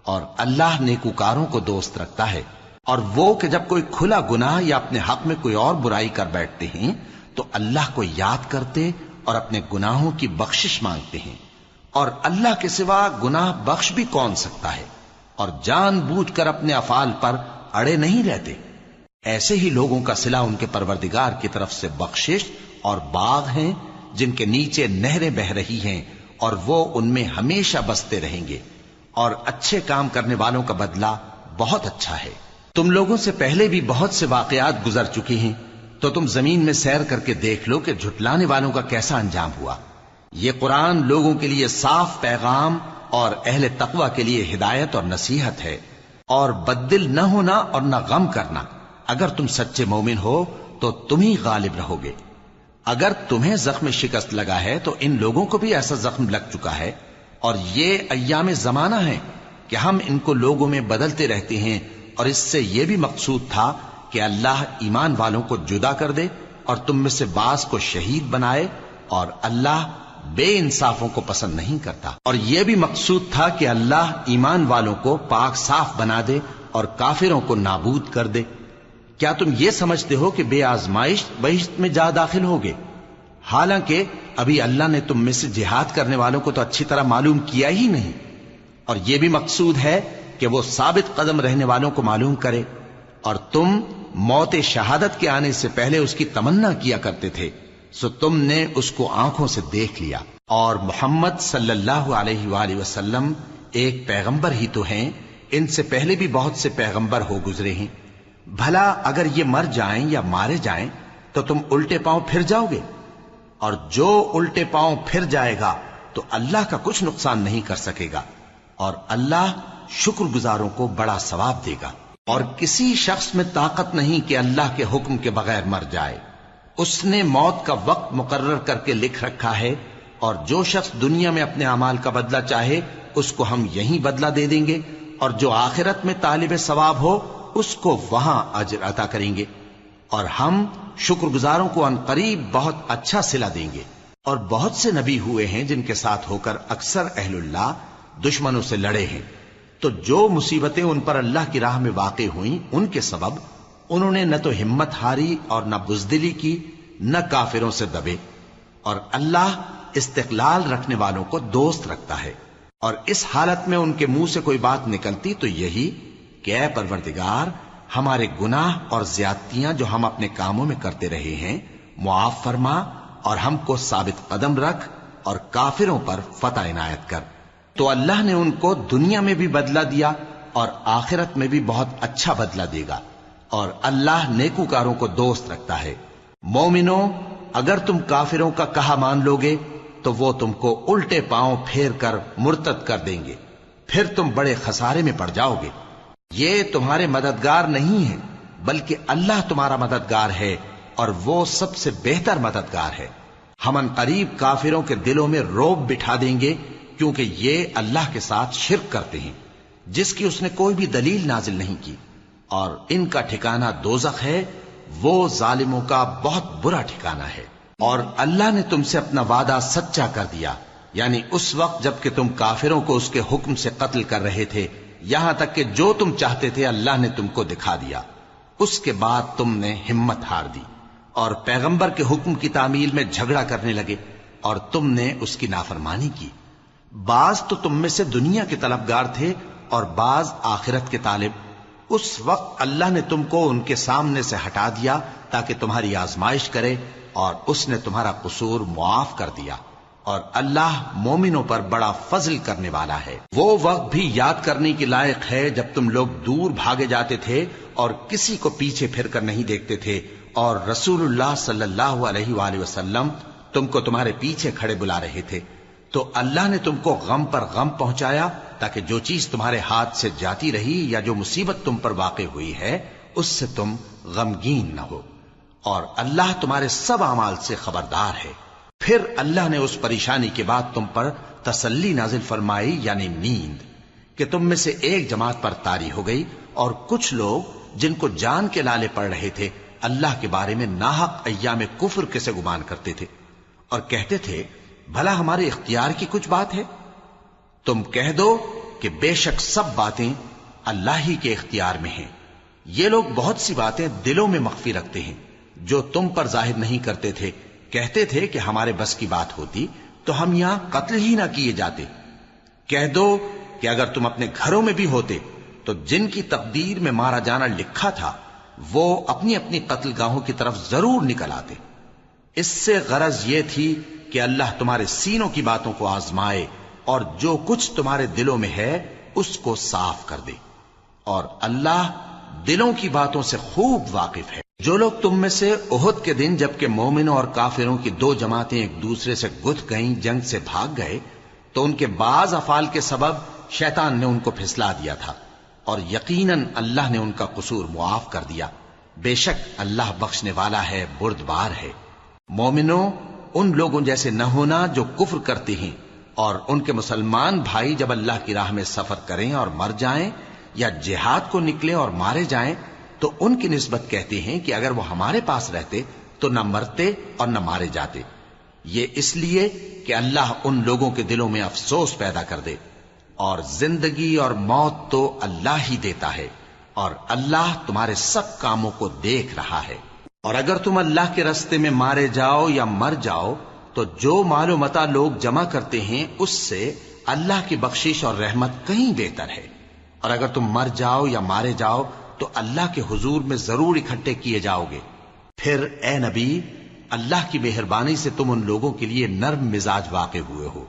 S1: اور اللہ نیکوکاروں کو دوست رکھتا ہے۔ اور وہ کہ جب کوئی کھلا گناہ یا اپنے حق میں کوئی اور برائی کر بیٹھتے ہیں تو اللہ کو یاد کرتے اور اپنے گناہوں کی بخشش مانگتے ہیں، اور اللہ کے سوا گناہ بخش بھی کون سکتا ہے، اور جان بوجھ کر اپنے افعال پر اڑے نہیں رہتے۔ ایسے ہی لوگوں کا صلہ ان کے پروردگار کی طرف سے بخشش اور باغ ہیں جن کے نیچے نہریں بہ رہی ہیں، اور وہ ان میں ہمیشہ بستے رہیں گے، اور اچھے کام کرنے والوں کا بدلہ بہت اچھا ہے۔ تم لوگوں سے پہلے بھی بہت سے واقعات گزر چکے ہیں، تو تم زمین میں سیر کر کے دیکھ لو کہ جھٹلانے والوں کا کیسا انجام ہوا۔ یہ قرآن لوگوں کے لیے صاف پیغام اور اہل تقوی کے لیے ہدایت اور نصیحت ہے، اور بددل نہ ہونا اور نہ غم کرنا۔ اگر تم سچے مومن ہو تو تم ہی غالب رہو گے۔ اگر تمہیں زخم شکست لگا ہے تو ان لوگوں کو بھی ایسا زخم لگ چکا ہے، اور یہ ایام زمانہ ہے کہ ہم ان کو لوگوں میں بدلتے رہتے ہیں، اور اس سے یہ بھی مقصود تھا کہ اللہ ایمان والوں کو جدا کر دے اور تم میں سے بعض کو شہید بنائے، اور اللہ بے انصافوں کو پسند نہیں کرتا۔ اور یہ بھی مقصود تھا کہ اللہ ایمان والوں کو پاک صاف بنا دے اور کافروں کو نابود کر دے۔ کیا تم یہ سمجھتے ہو کہ بے آزمائش بہشت میں جا داخل ہوگے؟ حالانکہ ابھی اللہ نے تم میں سے جہاد کرنے والوں کو تو اچھی طرح معلوم کیا ہی نہیں، اور یہ بھی مقصود ہے کہ وہ ثابت قدم رہنے والوں کو معلوم کرے، اور تم موت شہادت کے آنے سے پہلے اس کی تمنا کیا کرتے تھے، سو تم نے اس کو آنکھوں سے دیکھ لیا۔ اور محمد صلی اللہ علیہ وآلہ وسلم ایک پیغمبر ہی تو ہیں، ان سے پہلے بھی بہت سے پیغمبر ہو گزرے ہیں۔ بھلا اگر یہ مر جائیں یا مارے جائیں تو تم الٹے پاؤں پھر جاؤ گے؟ اور جو الٹے پاؤں پھر جائے گا تو اللہ کا کچھ نقصان نہیں کر سکے گا، اور اللہ شکر گزاروں کو بڑا ثواب دے گا۔ اور کسی شخص میں طاقت نہیں کہ اللہ کے حکم کے بغیر مر جائے، اس نے موت کا وقت مقرر کر کے لکھ رکھا ہے، اور جو شخص دنیا میں اپنے اعمال کا بدلہ چاہے اس کو ہم یہیں بدلہ دے دیں گے، اور جو آخرت میں طالب ثواب ہو اس کو وہاں اجر عطا کریں گے، اور ہم شکر گزاروں کو عنقریب بہت اچھا صلہ دیں گے۔ اور بہت سے نبی ہوئے ہیں جن کے ساتھ ہو کر اکثر اہل اللہ دشمنوں سے لڑے ہیں، تو جو مصیبتیں ان پر اللہ کی راہ میں واقع ہوئیں ان کے سبب انہوں نے نہ تو ہمت ہاری اور نہ بزدلی کی، نہ کافروں سے دبے، اور اللہ استقلال رکھنے والوں کو دوست رکھتا ہے۔ اور اس حالت میں ان کے منہ سے کوئی بات نکلتی تو یہی کہ اے پروردگار، ہمارے گناہ اور زیادتیاں جو ہم اپنے کاموں میں کرتے رہے ہیں معاف فرما، اور ہم کو ثابت قدم رکھ اور کافروں پر فتح عنایت کر۔ تو اللہ نے ان کو دنیا میں بھی بدلہ دیا اور آخرت میں بھی بہت اچھا بدلہ دے گا، اور اللہ نیکوکاروں کو دوست رکھتا ہے۔ مومنوں، اگر تم کافروں کا کہا مان لوگے تو وہ تم کو الٹے پاؤں پھیر کر مرتد کر دیں گے، پھر تم بڑے خسارے میں پڑ جاؤ گے۔ یہ تمہارے مددگار نہیں ہیں بلکہ اللہ تمہارا مددگار ہے، اور وہ سب سے بہتر مددگار ہے۔ ہم عنقریب کافروں کے دلوں میں رعب بٹھا دیں گے، کیونکہ یہ اللہ کے ساتھ شرک کرتے ہیں جس کی اس نے کوئی بھی دلیل نازل نہیں کی، اور ان کا ٹھکانہ دوزخ ہے، وہ ظالموں کا بہت برا ٹھکانہ ہے۔ اور اللہ نے تم سے اپنا وعدہ سچا کر دیا، یعنی اس وقت جب کہ تم کافروں کو اس کے حکم سے قتل کر رہے تھے، یہاں تک کہ جو تم چاہتے تھے اللہ نے تم کو دکھا دیا۔ اس کے بعد تم نے ہمت ہار دی اور پیغمبر کے حکم کی تعمیل میں جھگڑا کرنے لگے، اور تم نے اس کی نافرمانی کی۔ بعض تو تم میں سے دنیا کے طلبگار تھے اور بعض آخرت کے طالب۔ اس وقت اللہ نے تم کو ان کے سامنے سے ہٹا دیا تاکہ تمہاری آزمائش کرے، اور اس نے تمہارا قصور معاف کر دیا، اور اللہ مومنوں پر بڑا فضل کرنے والا ہے۔ وہ وقت بھی یاد کرنے کے لائق ہے جب تم لوگ دور بھاگے جاتے تھے اور کسی کو پیچھے پھر کر نہیں دیکھتے تھے، اور رسول اللہ صلی اللہ علیہ وآلہ وسلم تم کو تمہارے پیچھے کھڑے بلا رہے تھے، تو اللہ نے تم کو غم پر غم پہنچایا تاکہ جو چیز تمہارے ہاتھ سے جاتی رہی یا جو مصیبت تم پر واقع ہوئی ہے اس سے تم غمگین نہ ہو، اور اللہ تمہارے سب اعمال سے خبردار ہے۔ پھر اللہ نے اس پریشانی کے بعد تم پر تسلی نازل فرمائی، یعنی نیند۔ کہ تم میں سے ایک جماعت پر طاری ہو گئی اور کچھ لوگ جن کو جان کے لالے پڑ رہے تھے اللہ کے بارے میں ناحق ایام کفر کے سے گمان کرتے تھے اور کہتے تھے بھلا ہمارے اختیار کی کچھ بات ہے؟ تم کہہ دو کہ بے شک سب باتیں اللہ ہی کے اختیار میں ہیں۔ یہ لوگ بہت سی باتیں دلوں میں مخفی رکھتے ہیں جو تم پر ظاہر نہیں کرتے تھے۔ کہتے تھے کہ ہمارے بس کی بات ہوتی تو ہم یہاں قتل ہی نہ کیے جاتے۔ کہہ دو کہ اگر تم اپنے گھروں میں بھی ہوتے تو جن کی تقدیر میں مارا جانا لکھا تھا وہ اپنی اپنی قتل گاہوں کی طرف ضرور نکل آتے۔ اس سے غرض یہ تھی کہ اللہ تمہارے سینوں کی باتوں کو آزمائے اور جو کچھ تمہارے دلوں میں ہے اس کو صاف کر دے، اور اللہ دلوں کی باتوں سے خوب واقف ہے۔ جو لوگ تم میں سے احد کے دن جبکہ مومنوں اور کافروں کی دو جماعتیں ایک دوسرے سے گتھ گئیں جنگ سے بھاگ گئے تو ان کے بعض افعال کے سبب شیطان نے ان کو پھسلا دیا تھا، اور یقیناً اللہ نے ان کا قصور معاف کر دیا۔ بے شک اللہ بخشنے والا ہے، بردبار ہے۔ مومنوں، ان لوگوں جیسے نہ ہونا جو کفر کرتے ہیں اور ان کے مسلمان بھائی جب اللہ کی راہ میں سفر کریں اور مر جائیں یا جہاد کو نکلیں اور مارے جائیں تو ان کی نسبت کہتے ہیں کہ اگر وہ ہمارے پاس رہتے تو نہ مرتے اور نہ مارے جاتے۔ یہ اس لیے کہ اللہ ان لوگوں کے دلوں میں افسوس پیدا کر دے، اور زندگی اور موت تو اللہ ہی دیتا ہے، اور اللہ تمہارے سب کاموں کو دیکھ رہا ہے۔ اور اگر تم اللہ کے راستے میں مارے جاؤ یا مر جاؤ تو جو مال و متاع لوگ جمع کرتے ہیں اس سے اللہ کی بخشش اور رحمت کہیں بہتر ہے، اور اگر تم مر جاؤ یا مارے جاؤ تو اللہ کے حضور میں ضرور اکٹھے کیے جاؤ گے۔ پھر اے نبی، اللہ کی مہربانی سے تم ان لوگوں کے لیے نرم مزاج واقع ہوئے ہو،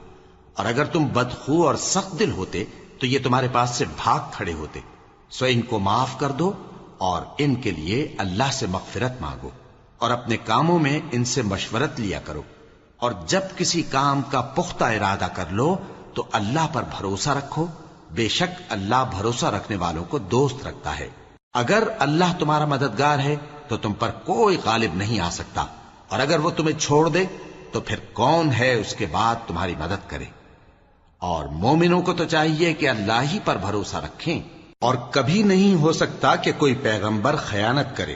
S1: اور اگر تم بدخو اور سخت دل ہوتے تو یہ تمہارے پاس سے بھاگ کھڑے ہوتے۔ سو ان کو معاف کر دو اور ان کے لیے اللہ سے مغفرت مانگو، اور اپنے کاموں میں ان سے مشورت لیا کرو، اور جب کسی کام کا پختہ ارادہ کر لو تو اللہ پر بھروسہ رکھو، بے شک اللہ بھروسہ رکھنے والوں کو دوست رکھتا ہے۔ اگر اللہ تمہارا مددگار ہے تو تم پر کوئی غالب نہیں آ سکتا، اور اگر وہ تمہیں چھوڑ دے تو پھر کون ہے اس کے بعد تمہاری مدد کرے؟ اور مومنوں کو تو چاہیے کہ اللہ ہی پر بھروسہ رکھیں، اور کبھی نہیں ہو سکتا کہ کوئی پیغمبر خیانت کرے،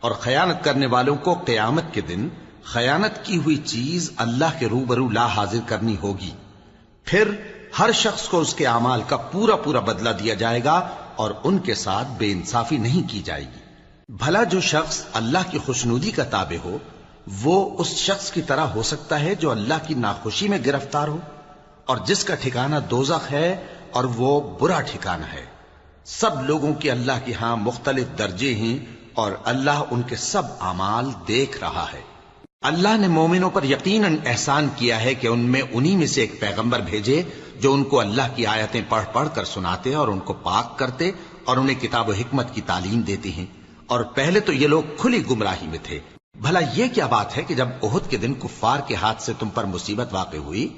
S1: اور خیانت کرنے والوں کو قیامت کے دن خیانت کی ہوئی چیز اللہ کے روبرو لا حاضر کرنی ہوگی۔ پھر ہر شخص کو اس کے اعمال کا پورا پورا بدلہ دیا جائے گا، اور ان کے ساتھ بے انصافی نہیں کی جائے گی۔ بھلا جو شخص اللہ کی خوشنودی کا تابع ہو وہ اس شخص کی طرح ہو سکتا ہے جو اللہ کی ناخوشی میں گرفتار ہو، اور جس کا ٹھکانہ دوزخ ہے اور وہ برا ٹھکانہ ہے۔ سب لوگوں کے اللہ کے ہاں مختلف درجے ہیں، اور اللہ ان کے سب اعمال دیکھ رہا ہے۔ اللہ نے مومنوں پر یقیناً احسان کیا ہے کہ ان میں انہی میں سے ایک پیغمبر بھیجے جو ان کو اللہ کی آیتیں پڑھ پڑھ کر سناتے اور ان کو پاک کرتے اور انہیں کتاب و حکمت کی تعلیم دیتے ہیں، اور پہلے تو یہ لوگ کھلی گمراہی میں تھے۔ بھلا یہ کیا بات ہے کہ جب احد کے دن کفار کے ہاتھ سے تم پر مصیبت واقع ہوئی،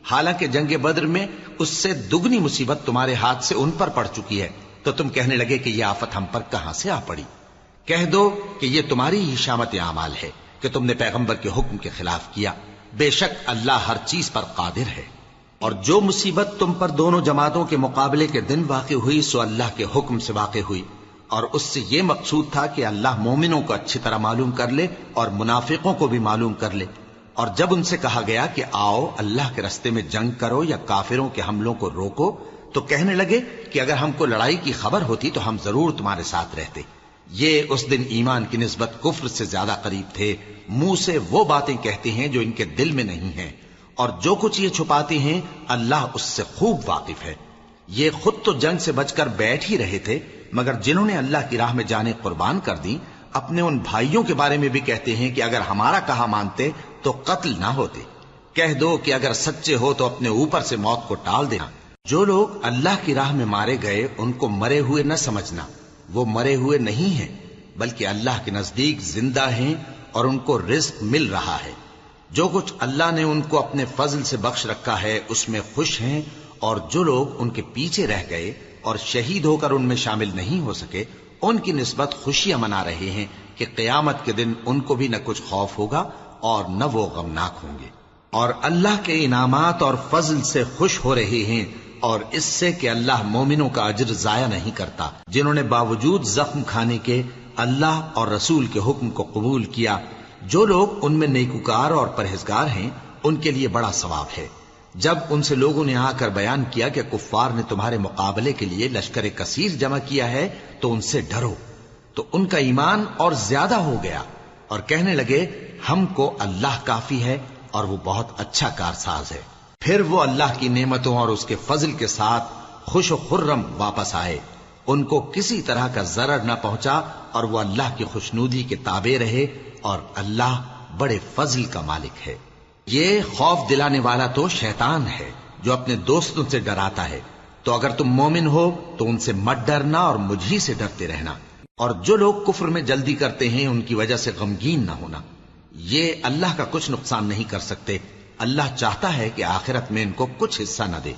S1: حالانکہ جنگ بدر میں اس سے دگنی مصیبت تمہارے ہاتھ سے ان پر پڑ چکی ہے، تو تم کہنے لگے کہ یہ آفت ہم پر کہاں سے آ پڑی؟ کہہ دو کہ یہ تمہاری ہی شامت اعمال ہے کہ تم نے پیغمبر کے حکم کے خلاف کیا، بے شک اللہ ہر چیز پر قادر ہے۔ اور جو مصیبت تم پر دونوں جماعتوں کے مقابلے کے دن واقع ہوئی سو اللہ کے حکم سے واقع ہوئی، اور اس سے یہ مقصود تھا کہ اللہ مومنوں کو اچھی طرح معلوم کر لے اور منافقوں کو بھی معلوم کر لے۔ اور جب ان سے کہا گیا کہ آؤ اللہ کے راستے میں جنگ کرو یا کافروں کے حملوں کو روکو، تو کہنے لگے کہ اگر ہم کو لڑائی کی خبر ہوتی تو ہم ضرور تمہارے ساتھ رہتے۔ یہ اس دن ایمان کی نسبت کفر سے زیادہ قریب تھے، منہ سے وہ باتیں کہتے ہیں جو ان کے دل میں نہیں ہیں، اور جو کچھ یہ چھپاتے ہیں اللہ اس سے خوب واقف ہے۔ یہ خود تو جنگ سے بچ کر بیٹھ ہی رہے تھے، مگر جنہوں نے اللہ کی راہ میں جانیں قربان کر دی اپنے ان بھائیوں کے بارے میں بھی کہتے ہیں کہ اگر ہمارا کہا مانتے تو قتل نہ ہوتے۔ کہہ دو کہ اگر سچے ہو تو اپنے اوپر سے موت کو ٹال دینا۔ جو لوگ اللہ کی راہ میں مارے گئے ان کو مرے ہوئے نہ سمجھنا، وہ مرے ہوئے نہیں ہیں بلکہ اللہ کے نزدیک زندہ ہیں اور ان کو رزق مل رہا ہے۔ جو کچھ اللہ نے ان کو اپنے فضل سے بخش رکھا ہے اس میں خوش ہیں، اور جو لوگ ان کے پیچھے رہ گئے اور شہید ہو کر ان میں شامل نہیں ہو سکے ان کی نسبت خوشیاں منا رہے ہیں کہ قیامت کے دن ان کو بھی نہ کچھ خوف ہوگا اور نہ وہ غمناک ہوں گے، اور اللہ کے انعامات اور فضل سے خوش ہو رہے ہیں اور اس سے کہ اللہ مومنوں کا اجر ضائع نہیں کرتا جنہوں نے باوجود زخم کھانے کے اللہ اور رسول کے حکم کو قبول کیا۔ جو لوگ ان میں نیکوکار اور پرہیزگار ہیں ان کے لیے بڑا ثواب ہے۔ جب ان سے لوگوں نے آ کر بیان کیا کہ کفار نے تمہارے مقابلے کے لیے لشکر کثیر جمع کیا ہے تو ان سے ڈرو، تو ان کا ایمان اور زیادہ ہو گیا اور کہنے لگے ہم کو اللہ کافی ہے اور وہ بہت اچھا کارساز ہے۔ پھر وہ اللہ کی نعمتوں اور اس کے فضل کے ساتھ خوش و خرم واپس آئے، ان کو کسی طرح کا ضرر نہ پہنچا اور وہ اللہ کی خوشنودی کے تابع رہے، اور اللہ بڑے فضل کا مالک ہے۔ یہ خوف دلانے والا تو شیطان ہے جو اپنے دوستوں سے ڈراتا ہے، تو اگر تم مومن ہو تو ان سے مت ڈرنا اور مجھ ہی سے ڈرتے رہنا، اور جو لوگ کفر میں جلدی کرتے ہیں ان کی وجہ سے غمگین نہ ہونا، یہ اللہ کا کچھ نقصان نہیں کر سکتے۔ اللہ چاہتا ہے کہ آخرت میں ان کو کچھ حصہ نہ دے،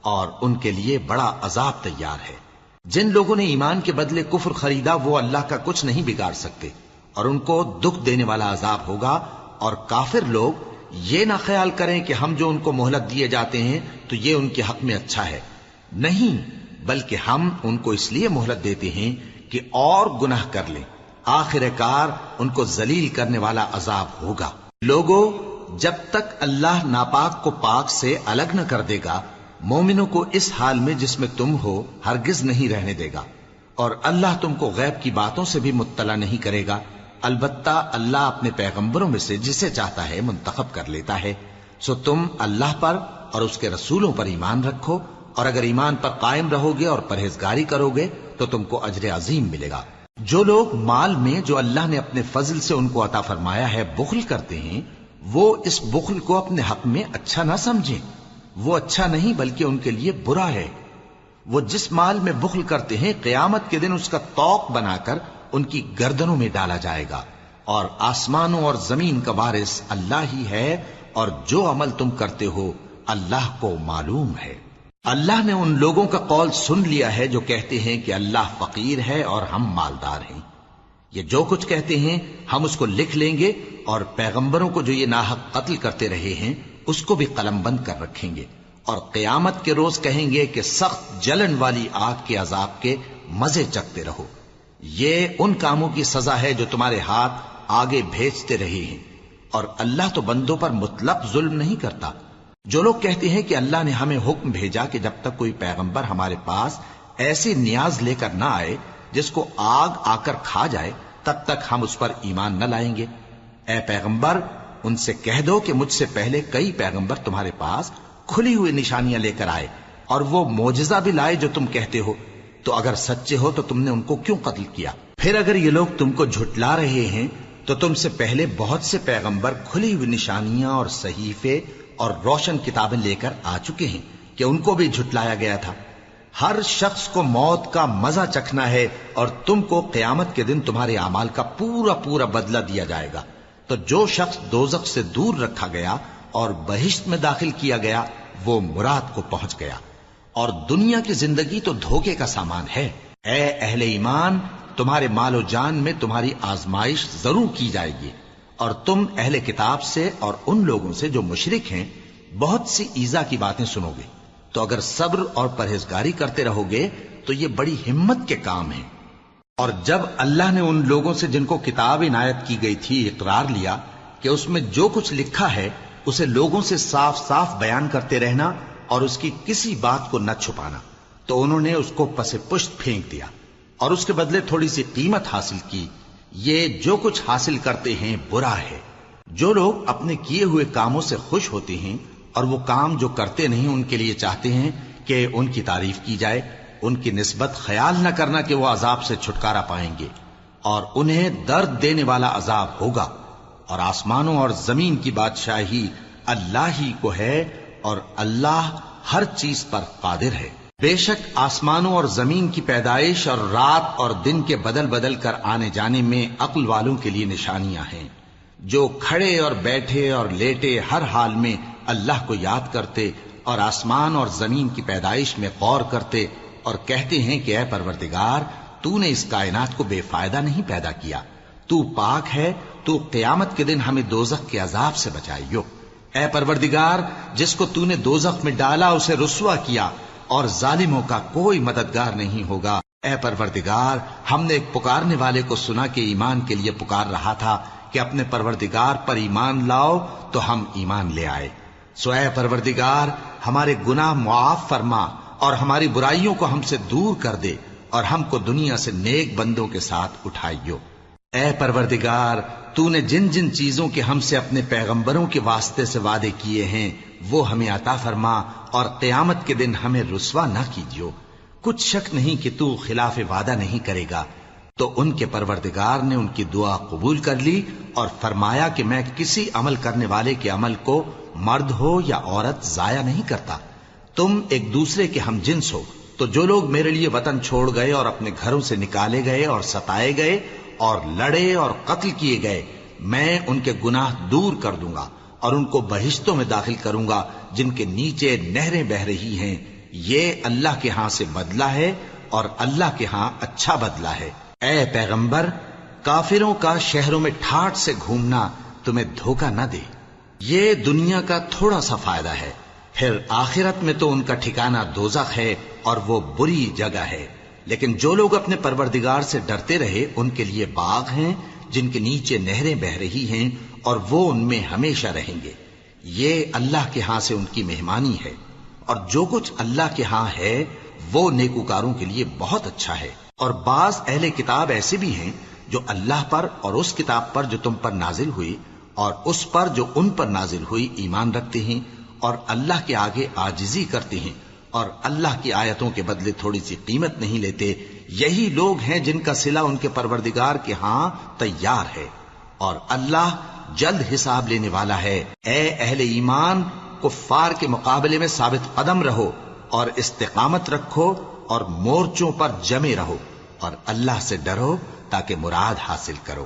S1: اور ان کے لیے بڑا عذاب تیار ہے۔ جن لوگوں نے ایمان کے بدلے کفر خریدا وہ اللہ کا کچھ نہیں بگاڑ سکتے، اور ان کو دکھ دینے والا عذاب ہوگا۔ اور کافر لوگ یہ نہ خیال کریں کہ ہم جو ان کو مہلت دیے جاتے ہیں تو یہ ان کے حق میں اچھا ہے، نہیں، بلکہ ہم ان کو اس لیے مہلت دیتے ہیں کہ اور گناہ کر لیں، آخر کار ان کو ذلیل کرنے والا عذاب ہوگا۔ لوگوں، جب تک اللہ ناپاک کو پاک سے الگ نہ کر دے گا، مومنوں کو اس حال میں جس میں تم ہو ہرگز نہیں رہنے دے گا، اور اللہ تم کو غیب کی باتوں سے بھی مطلع نہیں کرے گا۔ البتہ اللہ اپنے پیغمبروں میں سے جسے چاہتا ہے منتخب کر لیتا ہے۔ سو تم اللہ پر اور اس کے رسولوں پر ایمان رکھو، اور اگر ایمان پر قائم رہو گے اور پرہیزگاری کرو گے تو تم کو اجر عظیم ملے گا۔ جو لوگ مال میں جو اللہ نے اپنے فضل سے ان کو عطا فرمایا ہے بخل کرتے ہیں، وہ اس بخل کو اپنے حق میں اچھا نہ سمجھیں، وہ اچھا نہیں بلکہ ان کے لیے برا ہے۔ وہ جس مال میں بخل کرتے ہیں قیامت کے دن اس کا طوق بنا کر ان کی گردنوں میں ڈالا جائے گا، اور آسمانوں اور زمین کا وارث اللہ ہی ہے، اور جو عمل تم کرتے ہو اللہ کو معلوم ہے۔ اللہ نے ان لوگوں کا قول سن لیا ہے جو کہتے ہیں کہ اللہ فقیر ہے اور ہم مالدار ہیں۔ یہ جو کچھ کہتے ہیں ہم اس کو لکھ لیں گے، اور پیغمبروں کو جو یہ ناحق قتل کرتے رہے ہیں اس کو بھی قلم بند کر رکھیں گے، اور قیامت کے روز کہیں گے کہ سخت جلن والی آگ کے عذاب کے مزے چکھتے رہو۔ یہ ان کاموں کی سزا ہے جو تمہارے ہاتھ آگے بھیجتے رہے ہیں، اور اللہ تو بندوں پر مطلق ظلم نہیں کرتا۔ جو لوگ کہتے ہیں کہ اللہ نے ہمیں حکم بھیجا کہ جب تک کوئی پیغمبر ہمارے پاس ایسی نیاز لے کر نہ آئے جس کو آگ آ کر کھا جائے تب تک ہم اس پر ایمان نہ لائیں گے، اے پیغمبر ان سے کہہ دو کہ مجھ سے پہلے کئی پیغمبر تمہارے پاس کھلی ہوئی نشانیاں لے کر آئے، اور وہ معجزہ بھی لائے جو تم کہتے ہو، تو اگر سچے ہو تو تم نے ان کو کیوں قتل کیا؟ پھر اگر یہ لوگ تم کو جھٹلا رہے ہیں تو تم سے پہلے بہت سے پیغمبر کھلی ہوئی نشانیاں اور صحیفے اور روشن کتابیں لے کر آ چکے ہیں کہ ان کو بھی جھٹلایا گیا تھا۔ ہر شخص کو موت کا مزہ چکھنا ہے، اور تم کو قیامت کے دن تمہارے اعمال کا پورا پورا بدلہ دیا جائے گا۔ تو جو شخص دوزخ سے دور رکھا گیا اور بہشت میں داخل کیا گیا وہ مراد کو پہنچ گیا، اور دنیا کی زندگی تو دھوکے کا سامان ہے۔ اے اہل ایمان، تمہارے مال و جان میں تمہاری آزمائش ضرور کی جائے گی، اور تم اہل کتاب سے اور ان لوگوں سے جو مشرک ہیں بہت سی ایذا کی باتیں سنو گے، تو اگر صبر اور پرہیزگاری کرتے رہو گے تو یہ بڑی ہمت کے کام ہیں۔ اور جب اللہ نے ان لوگوں سے جن کو کتاب عنایت کی گئی تھی اقرار لیا کہ اس میں جو کچھ لکھا ہے اسے لوگوں سے صاف صاف بیان کرتے رہنا اور اس کی کسی بات کو نہ چھپانا، تو انہوں نے اس کو پس پشت پھینک دیا اور اس کے بدلے تھوڑی سی قیمت حاصل کی۔ یہ جو کچھ حاصل کرتے ہیں برا ہے۔ جو لوگ اپنے کیے ہوئے کاموں سے خوش ہوتے ہیں اور وہ کام جو کرتے نہیں ان کے لیے چاہتے ہیں کہ ان کی تعریف کی جائے، ان کی نسبت خیال نہ کرنا کہ وہ عذاب سے چھٹکارا پائیں گے، اور انہیں درد دینے والا عذاب ہوگا۔ اور آسمانوں اور زمین کی بادشاہی اللہ ہی کو ہے، اور اللہ ہر چیز پر قادر ہے۔ بے شک آسمانوں اور زمین کی پیدائش اور رات اور دن کے بدل بدل کر آنے جانے میں عقل والوں کے لیے نشانیاں ہیں، جو کھڑے اور بیٹھے اور لیٹے ہر حال میں اللہ کو یاد کرتے اور آسمان اور زمین کی پیدائش میں غور کرتے اور کہتے ہیں کہ اے پروردگار، تو نے اس کائنات کو بے فائدہ نہیں پیدا کیا، تو پاک ہے، تو قیامت کے دن ہمیں دوزخ کے عذاب سے بچائیو۔ اے پروردگار، جس کو تو نے دوزخ میں ڈالا اسے رسوا کیا، اور ظالموں کا کوئی مددگار نہیں ہوگا۔ اے پروردگار، ہم نے ایک پکارنے والے کو سنا کہ ایمان کے لیے پکار رہا تھا کہ اپنے پروردگار پر ایمان لاؤ، تو ہم ایمان لے آئے۔ سو اے پروردگار، ہمارے گناہ معاف فرما اور ہماری برائیوں کو ہم سے دور کر دے، اور ہم کو دنیا سے نیک بندوں کے ساتھ اٹھائیو۔ اے پروردگار، تو نے جن جن چیزوں کے ہم سے اپنے پیغمبروں کے واسطے سے وعدے کیے ہیں وہ ہمیں عطا فرما، اور قیامت کے دن ہمیں رسوا نہ کیجیو۔ کچھ شک نہیں کہ تو خلاف وعدہ نہیں کرے گا۔ تو ان کے پروردگار نے ان کی دعا قبول کر لی اور فرمایا کہ میں کسی عمل کرنے والے کے عمل کو مرد ہو یا عورت ضائع نہیں کرتا۔ تم ایک دوسرے کے ہم جنس ہو، تو جو لوگ میرے لیے وطن چھوڑ گئے اور اپنے گھروں سے نکالے گئے اور ستائے گئے اور لڑے اور قتل کیے گئے، میں ان کے گناہ دور کر دوں گا اور ان کو بہشتوں میں داخل کروں گا جن کے نیچے نہریں بہ رہی ہیں۔ یہ اللہ کے ہاں سے بدلہ ہے اور اللہ کے ہاں اچھا بدلہ ہے۔ اے پیغمبر، کافروں کا شہروں میں ٹھاٹ سے گھومنا تمہیں دھوکہ نہ دے۔ یہ دنیا کا تھوڑا سا فائدہ ہے، پھر آخرت میں تو ان کا ٹھکانہ دوزخ ہے اور وہ بری جگہ ہے۔ لیکن جو لوگ اپنے پروردگار سے ڈرتے رہے ان کے لیے باغ ہیں جن کے نیچے نہریں بہ رہی ہیں، اور وہ ان میں ہمیشہ رہیں گے۔ یہ اللہ کے ہاں سے ان کی مہمانی ہے، اور جو کچھ اللہ کے ہاں ہے وہ نیکوکاروں کے لیے بہت اچھا ہے۔ اور بعض اہل کتاب ایسے بھی ہیں جو اللہ پر اور اس کتاب پر جو تم پر نازل ہوئی اور اس پر جو ان پر نازل ہوئی ایمان رکھتے ہیں، اور اللہ کے آگے عاجزی کرتے ہیں، اور اللہ کی آیتوں کے بدلے تھوڑی سی قیمت نہیں لیتے۔ یہی لوگ ہیں جن کا صلہ ان کے پروردگار کے ہاں تیار ہے، اور اللہ جلد حساب لینے والا ہے۔ اے اہل ایمان، کفار کے مقابلے میں ثابت قدم رہو اور استقامت رکھو اور مورچوں پر جمے رہو، اور اللہ سے ڈرو تاکہ مراد حاصل کرو۔